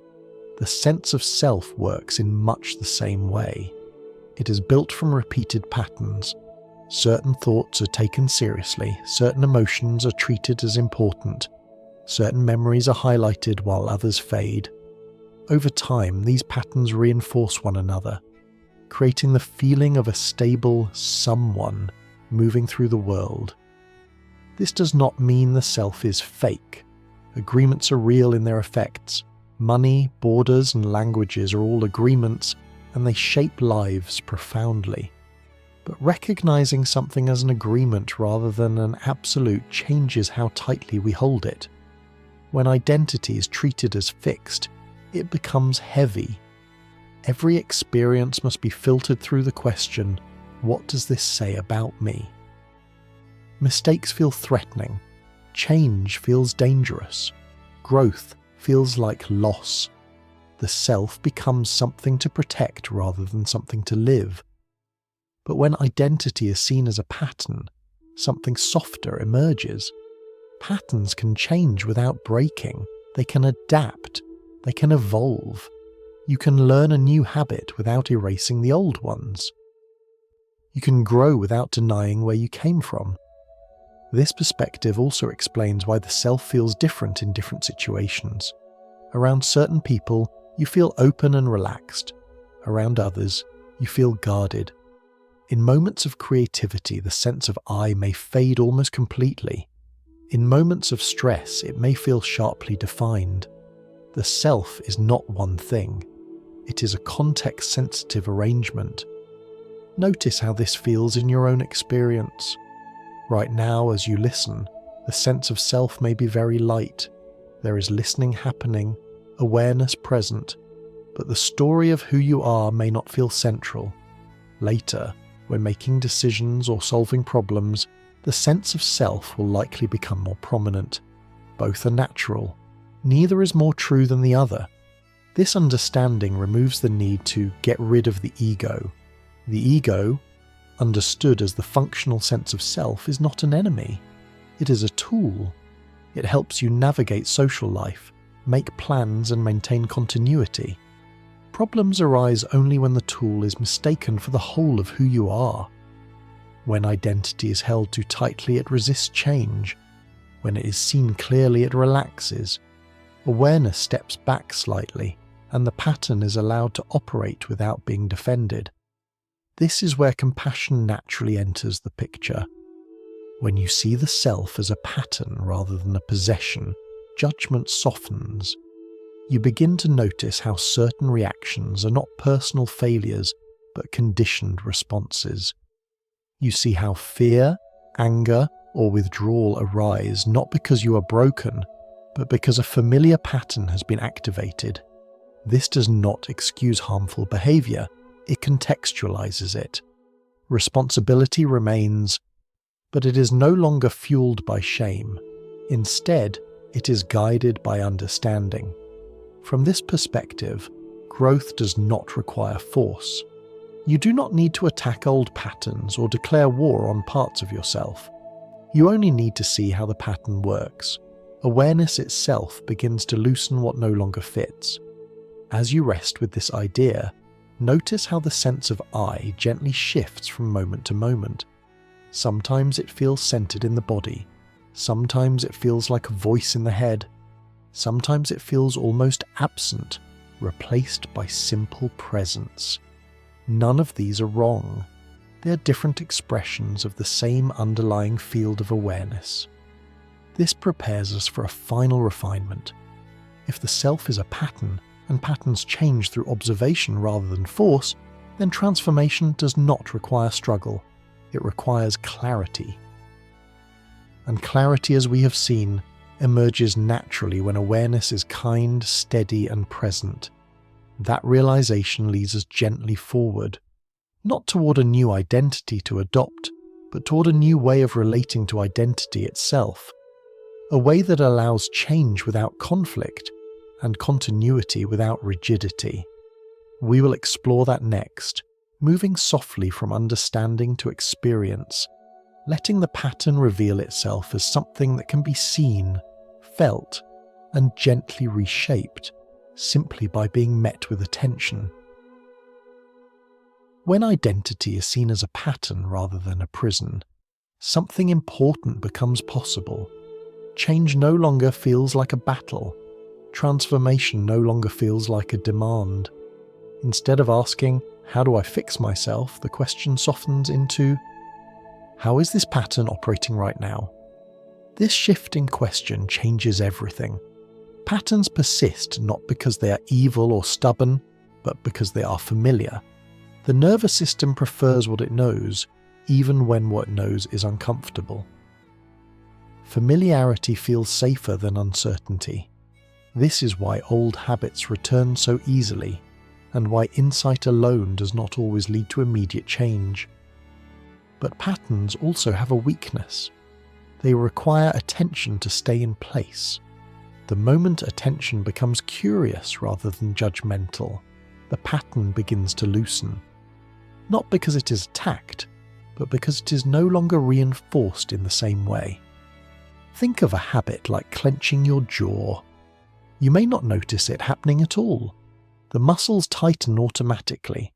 Speaker 1: The sense of self works in much the same way. It is built from repeated patterns. Certain thoughts are taken seriously, certain emotions are treated as important, certain memories are highlighted while others fade. Over time, these patterns reinforce one another, creating the feeling of a stable someone moving through the world. This does not mean the self is fake. Agreements are real in their effects. Money, borders, and languages are all agreements, and they shape lives profoundly. But recognizing something as an agreement rather than an absolute changes how tightly we hold it. When identity is treated as fixed, it becomes heavy. Every experience must be filtered through the question, what does this say about me? Mistakes feel threatening. Change feels dangerous. Growth feels like loss. The self becomes something to protect rather than something to live. But when identity is seen as a pattern, something softer emerges. Patterns can change without breaking. They can adapt. They can evolve. You can learn a new habit without erasing the old ones. You can grow without denying where you came from. This perspective also explains why the self feels different in different situations. Around certain people, you feel open and relaxed. Around others, you feel guarded. In moments of creativity, the sense of I may fade almost completely. In moments of stress, it may feel sharply defined. The self is not one thing. It is a context-sensitive arrangement. Notice how this feels in your own experience. Right now, as you listen, the sense of self may be very light. There is listening happening, awareness present, but the story of who you are may not feel central. Later, when making decisions or solving problems, the sense of self will likely become more prominent. Both are natural. Neither is more true than the other. This understanding removes the need to get rid of the ego. The ego, understood as the functional sense of self, is not an enemy. It is a tool. It helps you navigate social life, make plans and maintain continuity. Problems arise only when the tool is mistaken for the whole of who you are. When identity is held too tightly, it resists change. When it is seen clearly, it relaxes. Awareness steps back slightly, and the pattern is allowed to operate without being defended. This is where compassion naturally enters the picture. When you see the self as a pattern rather than a possession, judgment softens. You begin to notice how certain reactions are not personal failures, but conditioned responses. You see how fear, anger, or withdrawal arise not because you are broken, but because a familiar pattern has been activated. This does not excuse harmful behavior. It contextualizes it. Responsibility remains, but it is no longer fueled by shame. Instead, it is guided by understanding. From this perspective, growth does not require force. You do not need to attack old patterns or declare war on parts of yourself. You only need to see how the pattern works. Awareness itself begins to loosen what no longer fits. As you rest with this idea, notice how the sense of I gently shifts from moment to moment. Sometimes it feels centered in the body. Sometimes it feels like a voice in the head. Sometimes it feels almost absent, replaced by simple presence. None of these are wrong. They are different expressions of the same underlying field of awareness. This prepares us for a final refinement. If the self is a pattern, and patterns change through observation rather than force, then transformation does not require struggle. It requires clarity. And clarity, as we have seen, emerges naturally when awareness is kind, steady, and present. That realization leads us gently forward, not toward a new identity to adopt, but toward a new way of relating to identity itself. A way that allows change without conflict, and continuity without rigidity. We will explore that next, moving softly from understanding to experience, letting the pattern reveal itself as something that can be seen, felt, and gently reshaped, simply by being met with attention. When identity is seen as a pattern rather than a prison, something important becomes possible. Change no longer feels like a battle. Transformation no longer feels like a demand. Instead of asking, "How do I fix myself?" the question softens into, "How is this pattern operating right now?" This shifting question changes everything. Patterns persist not because they are evil or stubborn, but because they are familiar. The nervous system prefers what it knows, even when what it knows is uncomfortable. Familiarity feels safer than uncertainty. This is why old habits return so easily, and why insight alone does not always lead to immediate change. But patterns also have a weakness. They require attention to stay in place. The moment attention becomes curious rather than judgmental, the pattern begins to loosen. Not because it is attacked, but because it is no longer reinforced in the same way. Think of a habit like clenching your jaw. You may not notice it happening at all. The muscles tighten automatically.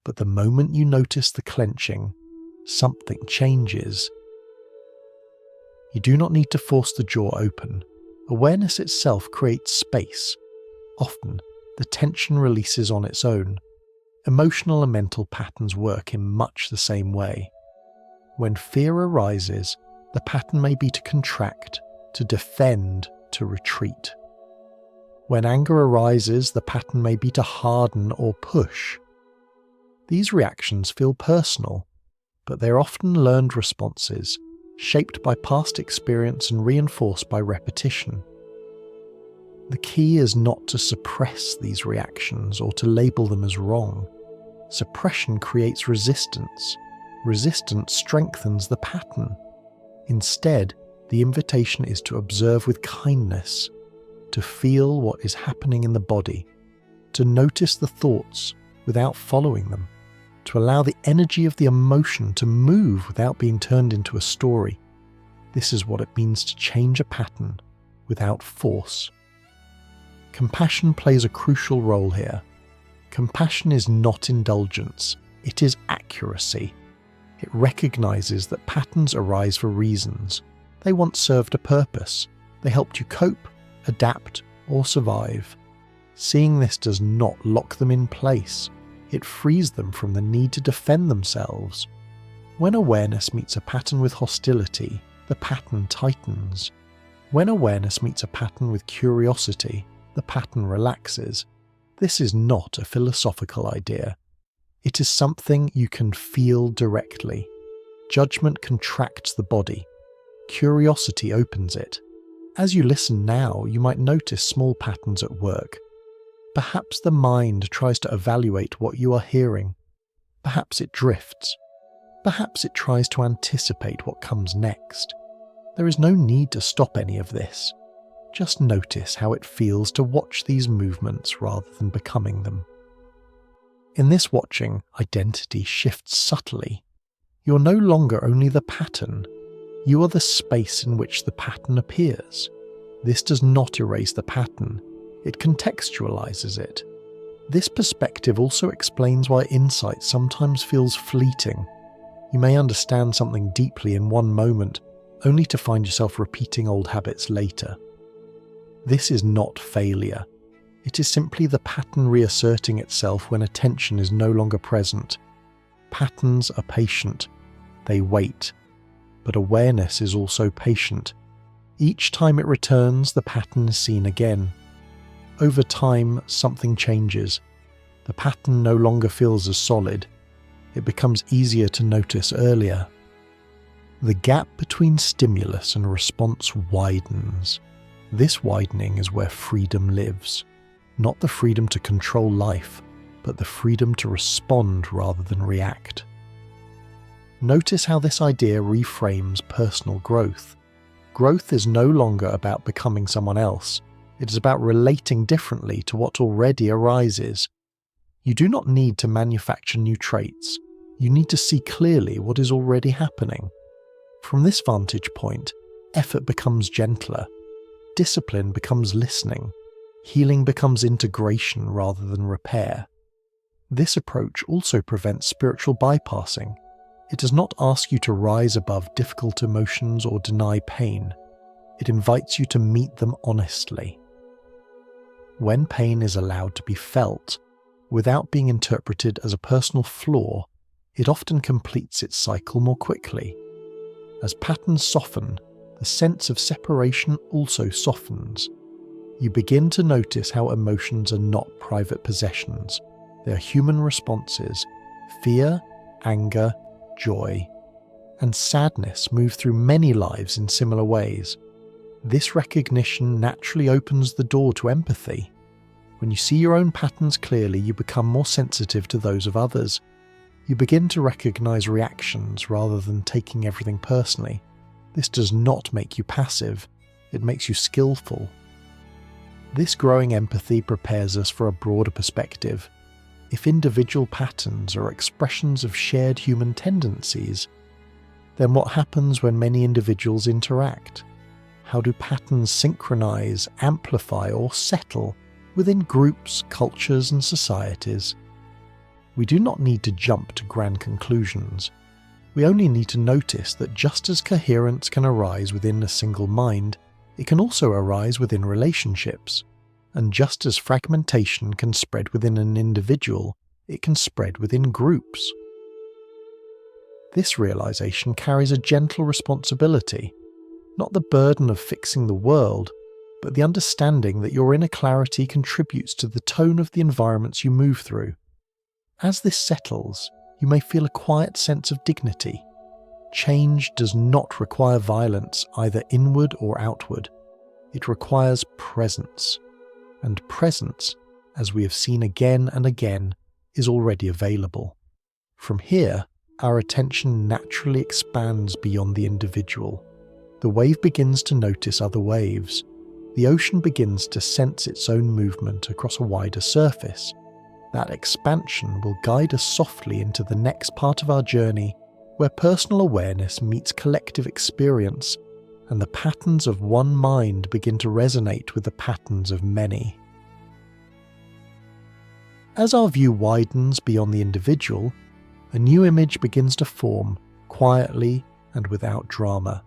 Speaker 1: But the moment you notice the clenching, something changes. You do not need to force the jaw open. Awareness itself creates space. Often, the tension releases on its own. Emotional and mental patterns work in much the same way. When fear arises, the pattern may be to contract, to defend, to retreat. When anger arises, the pattern may be to harden or push. These reactions feel personal, but they're often learned responses, shaped by past experience and reinforced by repetition. The key is not to suppress these reactions or to label them as wrong. Suppression creates resistance. Resistance strengthens the pattern. Instead, the invitation is to observe with kindness, to feel what is happening in the body, to notice the thoughts without following them, to allow the energy of the emotion to move without being turned into a story. This is what it means to change a pattern without force. Compassion plays a crucial role here. Compassion is not indulgence, it is accuracy. It recognizes that patterns arise for reasons. They once served a purpose. They helped you cope, adapt, or survive. Seeing this does not lock them in place. It frees them from the need to defend themselves. When awareness meets a pattern with hostility, the pattern tightens. When awareness meets a pattern with curiosity, the pattern relaxes. This is not a philosophical idea. It is something you can feel directly. Judgment contracts the body. Curiosity opens it. As you listen now, you might notice small patterns at work. Perhaps the mind tries to evaluate what you are hearing. Perhaps it drifts. Perhaps it tries to anticipate what comes next. There is no need to stop any of this. Just notice how it feels to watch these movements rather than becoming them. In this watching, identity shifts subtly. You're no longer only the pattern. You are the space in which the pattern appears. This does not erase the pattern. It contextualizes it. This perspective also explains why insight sometimes feels fleeting. You may understand something deeply in one moment, only to find yourself repeating old habits later. This is not failure. It is simply the pattern reasserting itself when attention is no longer present. Patterns are patient. They wait. But awareness is also patient. Each time it returns, the pattern is seen again. Over time, something changes. The pattern no longer feels as solid. It becomes easier to notice earlier. The gap between stimulus and response widens. This widening is where freedom lives. Not the freedom to control life, but the freedom to respond rather than react. Notice how this idea reframes personal growth. Growth is no longer about becoming someone else. It is about relating differently to what already arises. You do not need to manufacture new traits. You need to see clearly what is already happening. From this vantage point, effort becomes gentler. Discipline becomes listening. Healing becomes integration rather than repair. This approach also prevents spiritual bypassing. It does not ask you to rise above difficult emotions or deny pain. It invites you to meet them honestly. When pain is allowed to be felt, without being interpreted as a personal flaw, it often completes its cycle more quickly. As patterns soften, the sense of separation also softens. You begin to notice how emotions are not private possessions. They are human responses. Fear, anger, joy, and sadness move through many lives in similar ways. This recognition naturally opens the door to empathy. When you see your own patterns clearly, you become more sensitive to those of others. You begin to recognize reactions rather than taking everything personally. This does not make you passive, it makes you skillful. This growing empathy prepares us for a broader perspective. If individual patterns are expressions of shared human tendencies, then what happens when many individuals interact? How do patterns synchronize, amplify, or settle within groups, cultures, and societies? We do not need to jump to grand conclusions. We only need to notice that just as coherence can arise within a single mind, it can also arise within relationships. And just as fragmentation can spread within an individual, it can spread within groups. This realization carries a gentle responsibility, not the burden of fixing the world, but the understanding that your inner clarity contributes to the tone of the environments you move through. As this settles, you may feel a quiet sense of dignity. Change does not require violence, either inward or outward. It requires presence. And presence, as we have seen again and again, is already available. From here, our attention naturally expands beyond the individual. The wave begins to notice other waves. The ocean begins to sense its own movement across a wider surface. That expansion will guide us softly into the next part of our journey, where personal awareness meets collective experience, and the patterns of one mind begin to resonate with the patterns of many. As our view widens beyond the individual, a new image begins to form, quietly and without drama.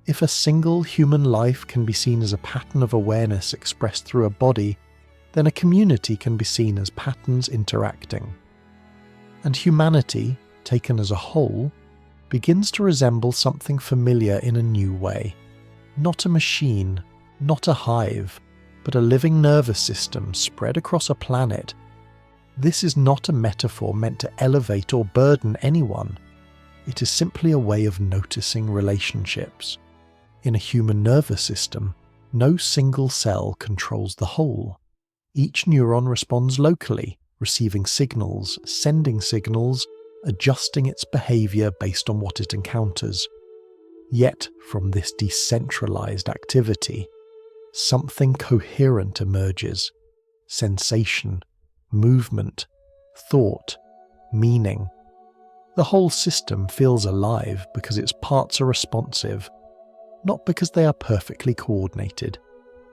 Speaker 1: If a single human life can be seen as a pattern of awareness expressed through a body, then a community can be seen as patterns interacting. And humanity, taken as a whole, begins to resemble something familiar in a new way. Not a machine, not a hive, but a living nervous system spread across a planet. This is not a metaphor meant to elevate or burden anyone. It is simply a way of noticing relationships. In a human nervous system, no single cell controls the whole. Each neuron responds locally, receiving signals, sending signals, adjusting its behavior based on what it encounters. Yet, from this decentralized activity, something coherent emerges. Sensation, movement, thought, meaning. The whole system feels alive because its parts are responsive, not because they are perfectly coordinated.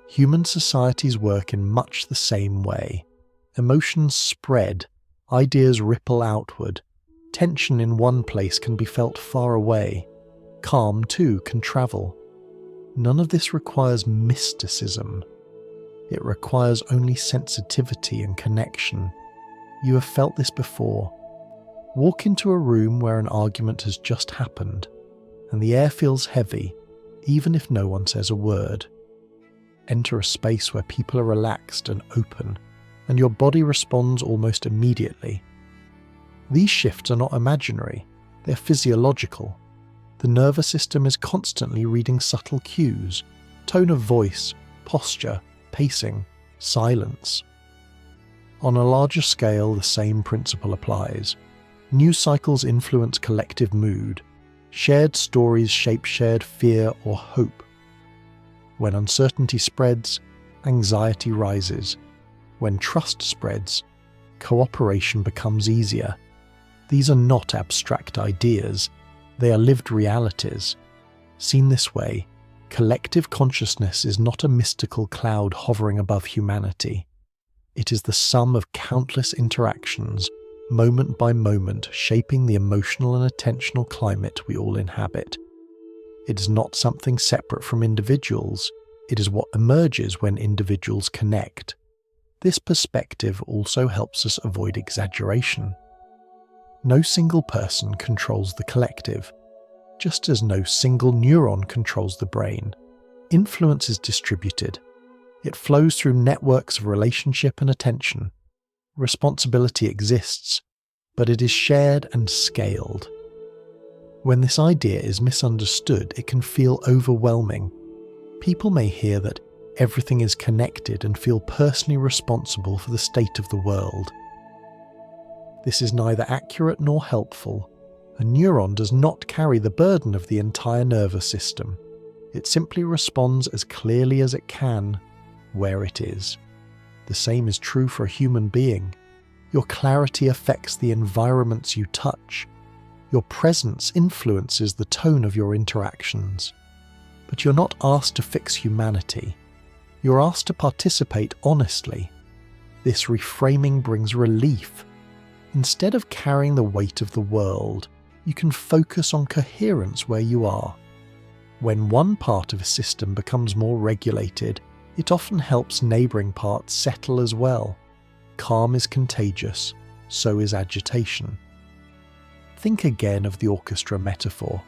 Speaker 1: Human societies work in much the same way. Emotions spread, ideas ripple outward. Tension in one place can be felt far away. Calm, too, can travel. None of this requires mysticism. It requires only sensitivity and connection. You have felt this before. Walk into a room where an argument has just happened, and the air feels heavy, even if no one says a word. Enter a space where people are relaxed and open, and your body responds almost immediately. These shifts are not imaginary, they're physiological. The nervous system is constantly reading subtle cues, tone of voice, posture, pacing, silence. On a larger scale, the same principle applies. News cycles influence collective mood. Shared stories shape shared fear or hope. When uncertainty spreads, anxiety rises. When trust spreads, cooperation becomes easier. These are not abstract ideas, they are lived realities. Seen this way, collective consciousness is not a mystical cloud hovering above humanity. It is the sum of countless interactions, moment by moment, shaping the emotional and attentional climate we all inhabit. It is not something separate from individuals, it is what emerges when individuals connect. This perspective also helps us avoid exaggeration. No single person controls the collective, just as no single neuron controls the brain. Influence is distributed. It flows through networks of relationship and attention. Responsibility exists, but it is shared and scaled. When this idea is misunderstood, it can feel overwhelming. People may hear that everything is connected and feel personally responsible for the state of the world. This is neither accurate nor helpful. A neuron does not carry the burden of the entire nervous system. It simply responds as clearly as it can, where it is. The same is true for a human being. Your clarity affects the environments you touch. Your presence influences the tone of your interactions. But you're not asked to fix humanity. You're asked to participate honestly. This reframing brings relief. Instead of carrying the weight of the world, you can focus on coherence where you are. When one part of a system becomes more regulated, it often helps neighbouring parts settle as well. Calm is contagious, so is agitation. Think again of the orchestra metaphor.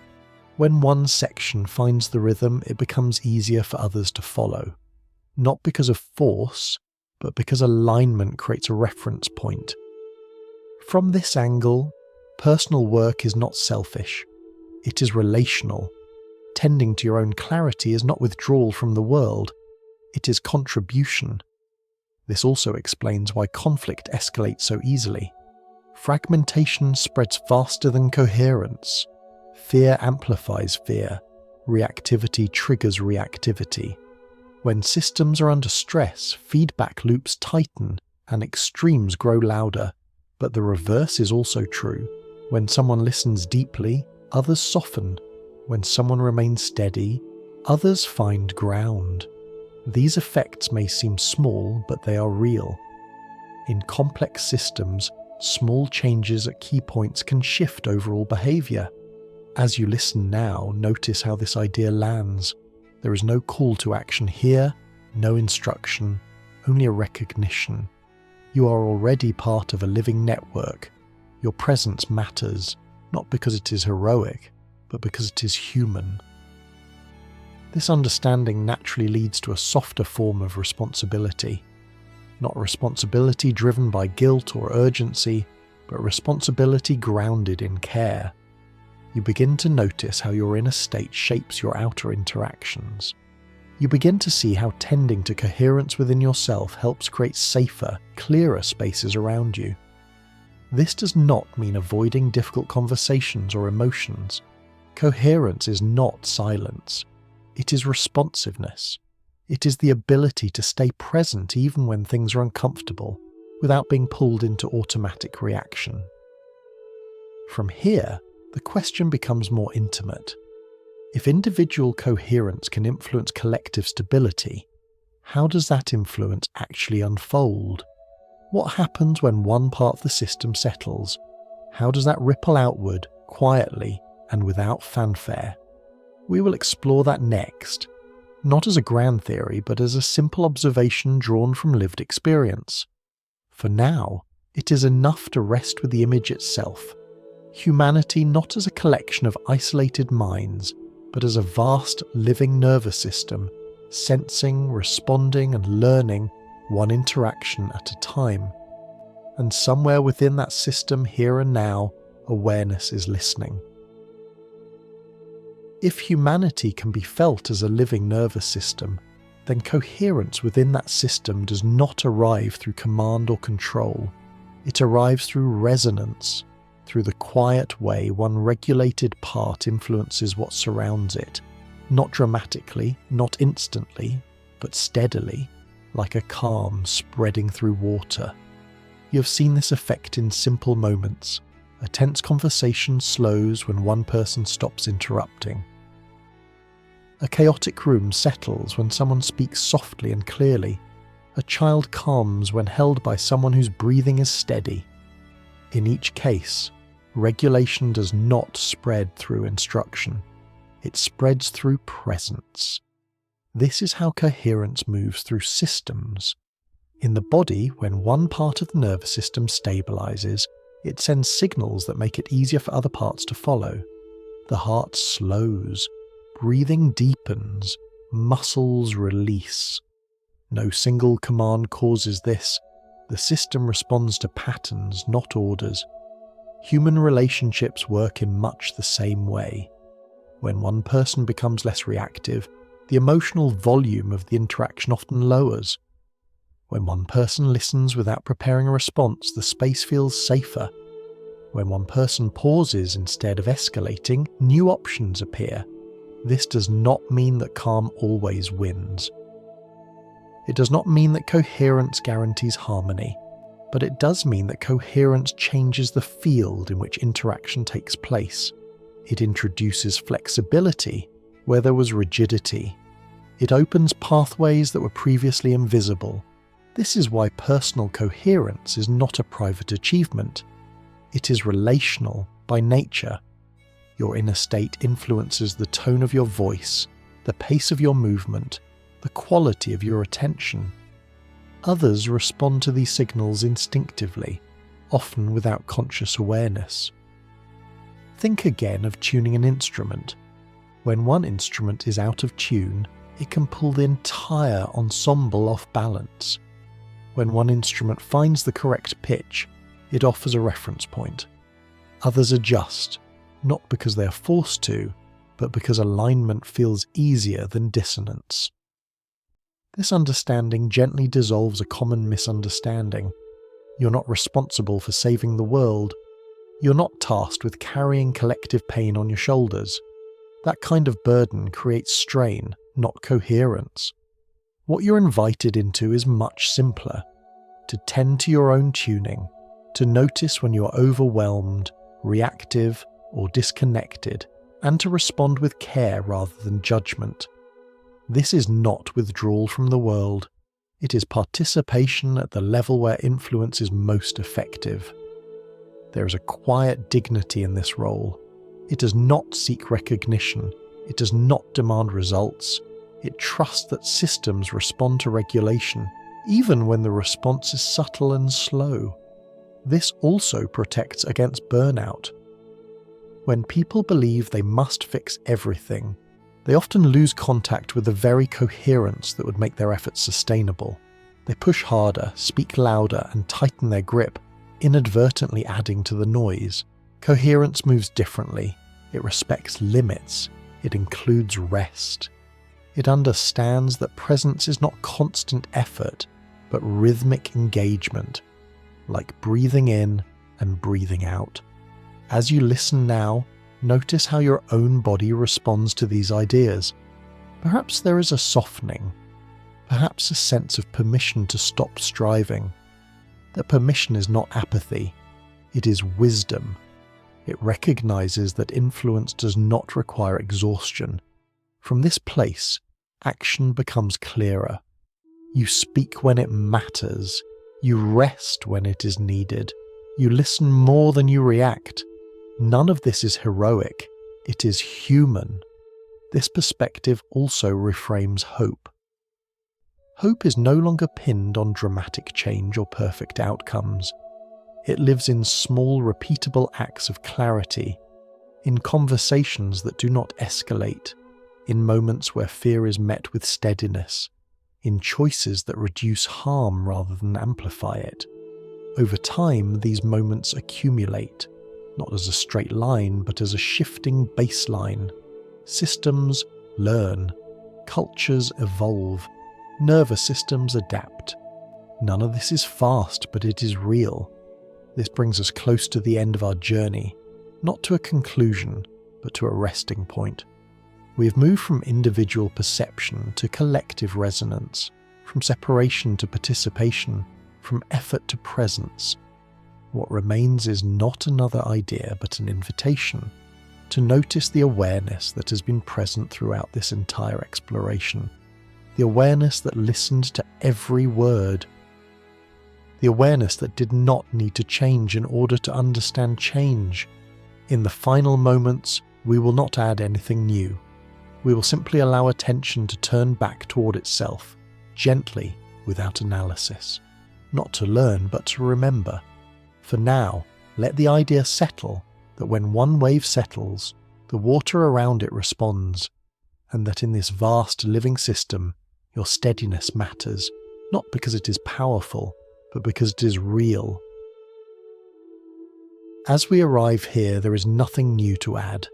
Speaker 1: When one section finds the rhythm, it becomes easier for others to follow. Not because of force, but because alignment creates a reference point. From this angle, personal work is not selfish. It is relational. Tending to your own clarity is not withdrawal from the world. It is contribution. This also explains why conflict escalates so easily. Fragmentation spreads faster than coherence. Fear amplifies fear. Reactivity triggers reactivity. When systems are under stress, feedback loops tighten and extremes grow louder. But the reverse is also true. When someone listens deeply, others soften. When someone remains steady, others find ground. These effects may seem small, but they are real. In complex systems, small changes at key points can shift overall behavior. As you listen now, notice how this idea lands. There is no call to action here, no instruction, only a recognition. You are already part of a living network. Your presence matters, not because it is heroic, but because it is human. This understanding naturally leads to a softer form of responsibility. Not responsibility driven by guilt or urgency, but responsibility grounded in care. You begin to notice how your inner state shapes your outer interactions. You begin to see how tending to coherence within yourself helps create safer, clearer spaces around you. This does not mean avoiding difficult conversations or emotions. Coherence is not silence. It is responsiveness. It is the ability to stay present even when things are uncomfortable, without being pulled into automatic reaction. From here, the question becomes more intimate. If individual coherence can influence collective stability, how does that influence actually unfold? What happens when one part of the system settles? How does that ripple outward, quietly and without fanfare? We will explore that next, not as a grand theory, but as a simple observation drawn from lived experience. For now, it is enough to rest with the image itself. Humanity not as a collection of isolated minds, but as a vast living nervous system, sensing, responding and learning one interaction at a time. And somewhere within that system, here and now, awareness is listening. If humanity can be felt as a living nervous system, then coherence within that system does not arrive through command or control. It arrives through resonance, through the quiet way one regulated part influences what surrounds it, not dramatically, not instantly, but steadily, like a calm spreading through water. You have seen this effect in simple moments. A tense conversation slows when one person stops interrupting. A chaotic room settles when someone speaks softly and clearly. A child calms when held by someone whose breathing is steady. In each case, regulation does not spread through instruction. It spreads through presence. This is how coherence moves through systems. In the body, when one part of the nervous system stabilizes, it sends signals that make it easier for other parts to follow. The heart slows, breathing deepens, muscles release. No single command causes this. The system responds to patterns, not orders. Human relationships work in much the same way. When one person becomes less reactive, the emotional volume of the interaction often lowers. When one person listens without preparing a response, the space feels safer. When one person pauses instead of escalating, new options appear. This does not mean that calm always wins. It does not mean that coherence guarantees harmony, but it does mean that coherence changes the field in which interaction takes place. It introduces flexibility where there was rigidity. It opens pathways that were previously invisible. This is why personal coherence is not a private achievement. It is relational by nature. Your inner state influences the tone of your voice, the pace of your movement, the quality of your attention. Others respond to these signals instinctively, often without conscious awareness. Think again of tuning an instrument. When one instrument is out of tune, it can pull the entire ensemble off balance. When one instrument finds the correct pitch, It offers a reference point. Others adjust, not because they are forced to, but because alignment feels easier than dissonance. This understanding gently dissolves a common misunderstanding. You're not responsible for saving the world. You're not tasked with carrying collective pain on your shoulders. That kind of burden creates strain, not coherence. What you're invited into is much simpler. To tend to your own tuning, to notice when you are overwhelmed, reactive, or disconnected, and to respond with care rather than judgment. This is not withdrawal from the world. It is participation at the level where influence is most effective. There is a quiet dignity in this role. It does not seek recognition. It does not demand results. It trusts that systems respond to regulation, even when the response is subtle and slow. This also protects against burnout. When people believe they must fix everything, they often lose contact with the very coherence that would make their efforts sustainable. They push harder, speak louder, and tighten their grip, inadvertently adding to the noise. Coherence moves differently. It respects limits. It includes rest. It understands that presence is not constant effort, but rhythmic engagement, like breathing in and breathing out. As you listen now, notice how your own body responds to these ideas. Perhaps there is a softening, perhaps a sense of permission to stop striving. That permission is not apathy, it is wisdom. It recognizes that influence does not require exhaustion. From this place, action becomes clearer. You speak when it matters. You rest when it is needed. You listen more than you react. None of this is heroic. It is human. This perspective also reframes hope. Hope is no longer pinned on dramatic change or perfect outcomes. It lives in small, repeatable acts of clarity, in conversations that do not escalate, in moments where fear is met with steadiness, in choices that reduce harm rather than amplify it. Over time, these moments accumulate, not as a straight line, but as a shifting baseline. Systems learn, cultures evolve, nervous systems adapt. None of this is fast, but it is real. This brings us close to the end of our journey, not to a conclusion, but to a resting point. We have moved from individual perception to collective resonance, from separation to participation, from effort to presence. What remains is not another idea, but an invitation to notice the awareness that has been present throughout this entire exploration, the awareness that listened to every word, the awareness that did not need to change in order to understand change. In the final moments, we will not add anything new. We will simply allow attention to turn back toward itself, gently, without analysis. Not to learn, but to remember. For now, let the idea settle that when one wave settles, the water around it responds, and that in this vast living system, your steadiness matters, not because it is powerful, but because it is real. As we arrive here, there is nothing new to add,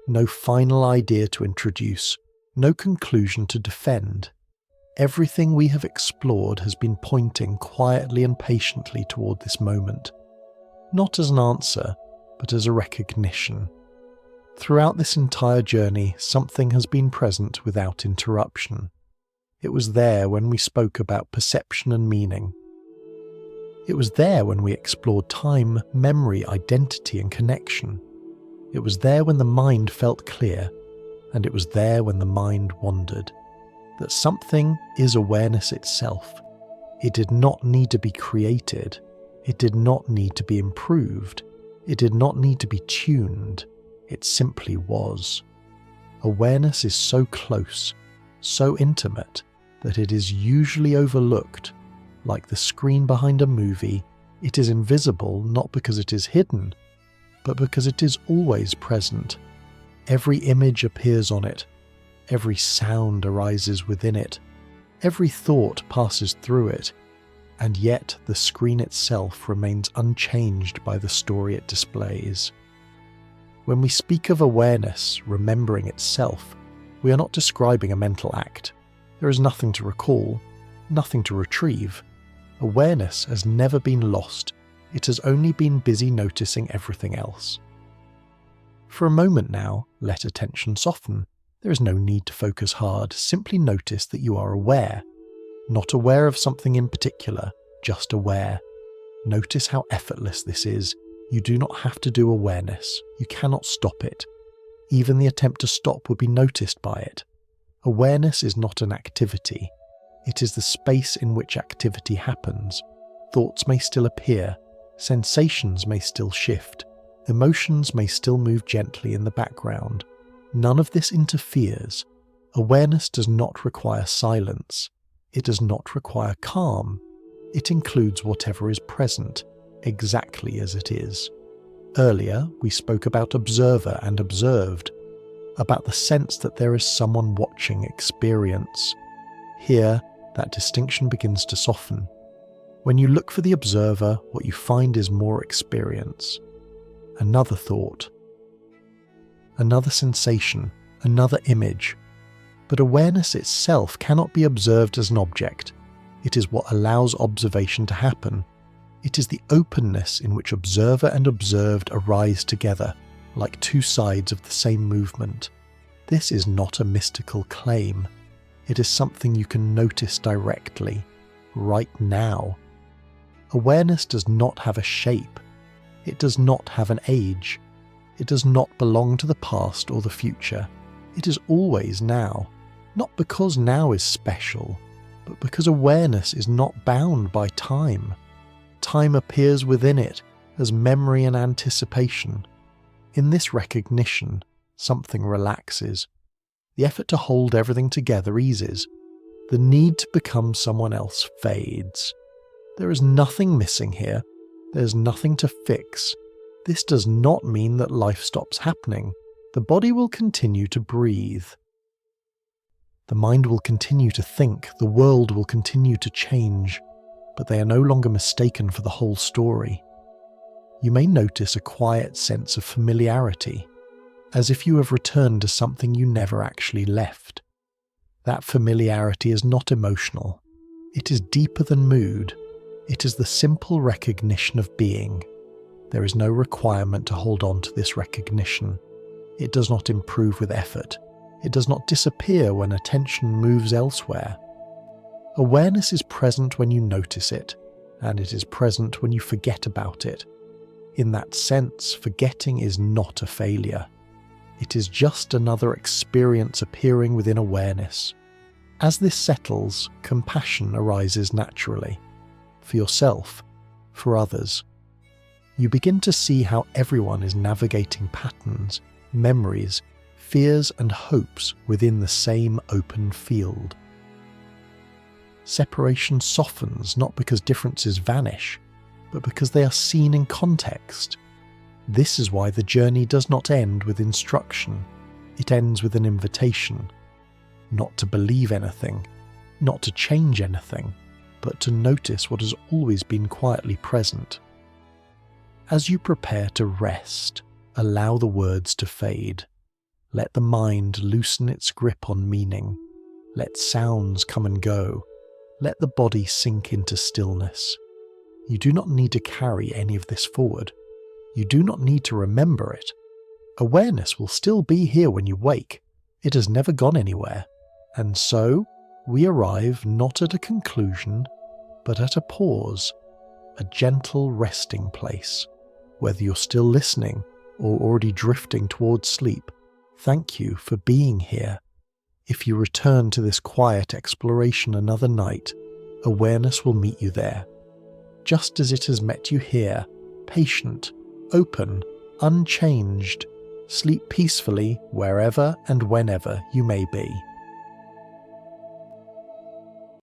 Speaker 1: no final idea to introduce, no conclusion to defend. Everything we have explored has been pointing quietly and patiently toward this moment, not as an answer, but as a recognition. Throughout this entire journey, something has been present without interruption. It was there when we spoke about perception and meaning. It was there when we explored time, memory, identity, and connection. It was there when the mind felt clear, and it was there when the mind wandered. That something is awareness itself. It did not need to be created. It did not need to be improved. It did not need to be tuned. It simply was. Awareness is so close, so intimate, that it is usually overlooked. Like the screen behind a movie, it is invisible not because it is hidden, but because it is always present. Every image appears on it. Every sound arises within it. Every thought passes through it. and yet the screen itself remains unchanged by the story it displays. When we speak of awareness remembering itself, we are not describing a mental act. There is nothing to recall, nothing to retrieve. Awareness has never been lost, it has only been busy noticing everything else. For a moment now, let attention soften. There is no need to focus hard, simply notice that you are aware. Not aware of something in particular, just aware. Notice how effortless this is. You do not have to do awareness. You cannot stop it. Even the attempt to stop would be noticed by it. Awareness is not an activity. It is the space in which activity happens. Thoughts may still appear. Sensations may still shift. Emotions may still move gently in the background. None of this interferes. Awareness does not require silence. It does not require calm. It includes whatever is present, exactly as it is. Earlier, we spoke about observer and observed, about the sense that there is someone watching experience. Here, that distinction begins to soften. When you look for the observer, what you find is more experience. Another thought, another sensation, another image. But awareness itself cannot be observed as an object. It is what allows observation to happen. It is the openness in which observer and observed arise together, like two sides of the same movement. This is not a mystical claim. It is something you can notice directly, right now. Awareness does not have a shape. It does not have an age. It does not belong to the past or the future. It is always now, not because now is special, but because awareness is not bound by time. Time appears within it as memory and anticipation. In this recognition, something relaxes. The effort to hold everything together eases. The need to become someone else fades. There is nothing missing here. There is nothing to fix. This does not mean that life stops happening. The body will continue to breathe. The mind will continue to think. The world will continue to change. But they are no longer mistaken for the whole story. You may notice a quiet sense of familiarity, as if you have returned to something you never actually left. That familiarity is not emotional. It is deeper than mood. It is the simple recognition of being. There is no requirement to hold on to this recognition. It does not improve with effort. It does not disappear when attention moves elsewhere. Awareness is present when you notice it, and it is present when you forget about it. In that sense, forgetting is not a failure. It is just another experience appearing within awareness. As this settles, compassion arises naturally. For yourself, for others. You begin to see how everyone is navigating patterns, memories, fears and hopes within the same open field. Separation softens not because differences vanish, but because they are seen in context. This is why the journey does not end with instruction. It ends with an invitation. Not to believe anything, not to change anything, but to notice what has always been quietly present. As you prepare to rest, allow the words to fade. Let the mind loosen its grip on meaning. Let sounds come and go. Let the body sink into stillness. You do not need to carry any of this forward. You do not need to remember it. Awareness will still be here when you wake. It has never gone anywhere. And so, we arrive not at a conclusion, but at a pause, a gentle resting place. Whether you're still listening or already drifting towards sleep, thank you for being here. If you return to this quiet exploration another night, awareness will meet you there. Just as it has met you here, patient, open, unchanged. Sleep peacefully wherever and whenever you may be.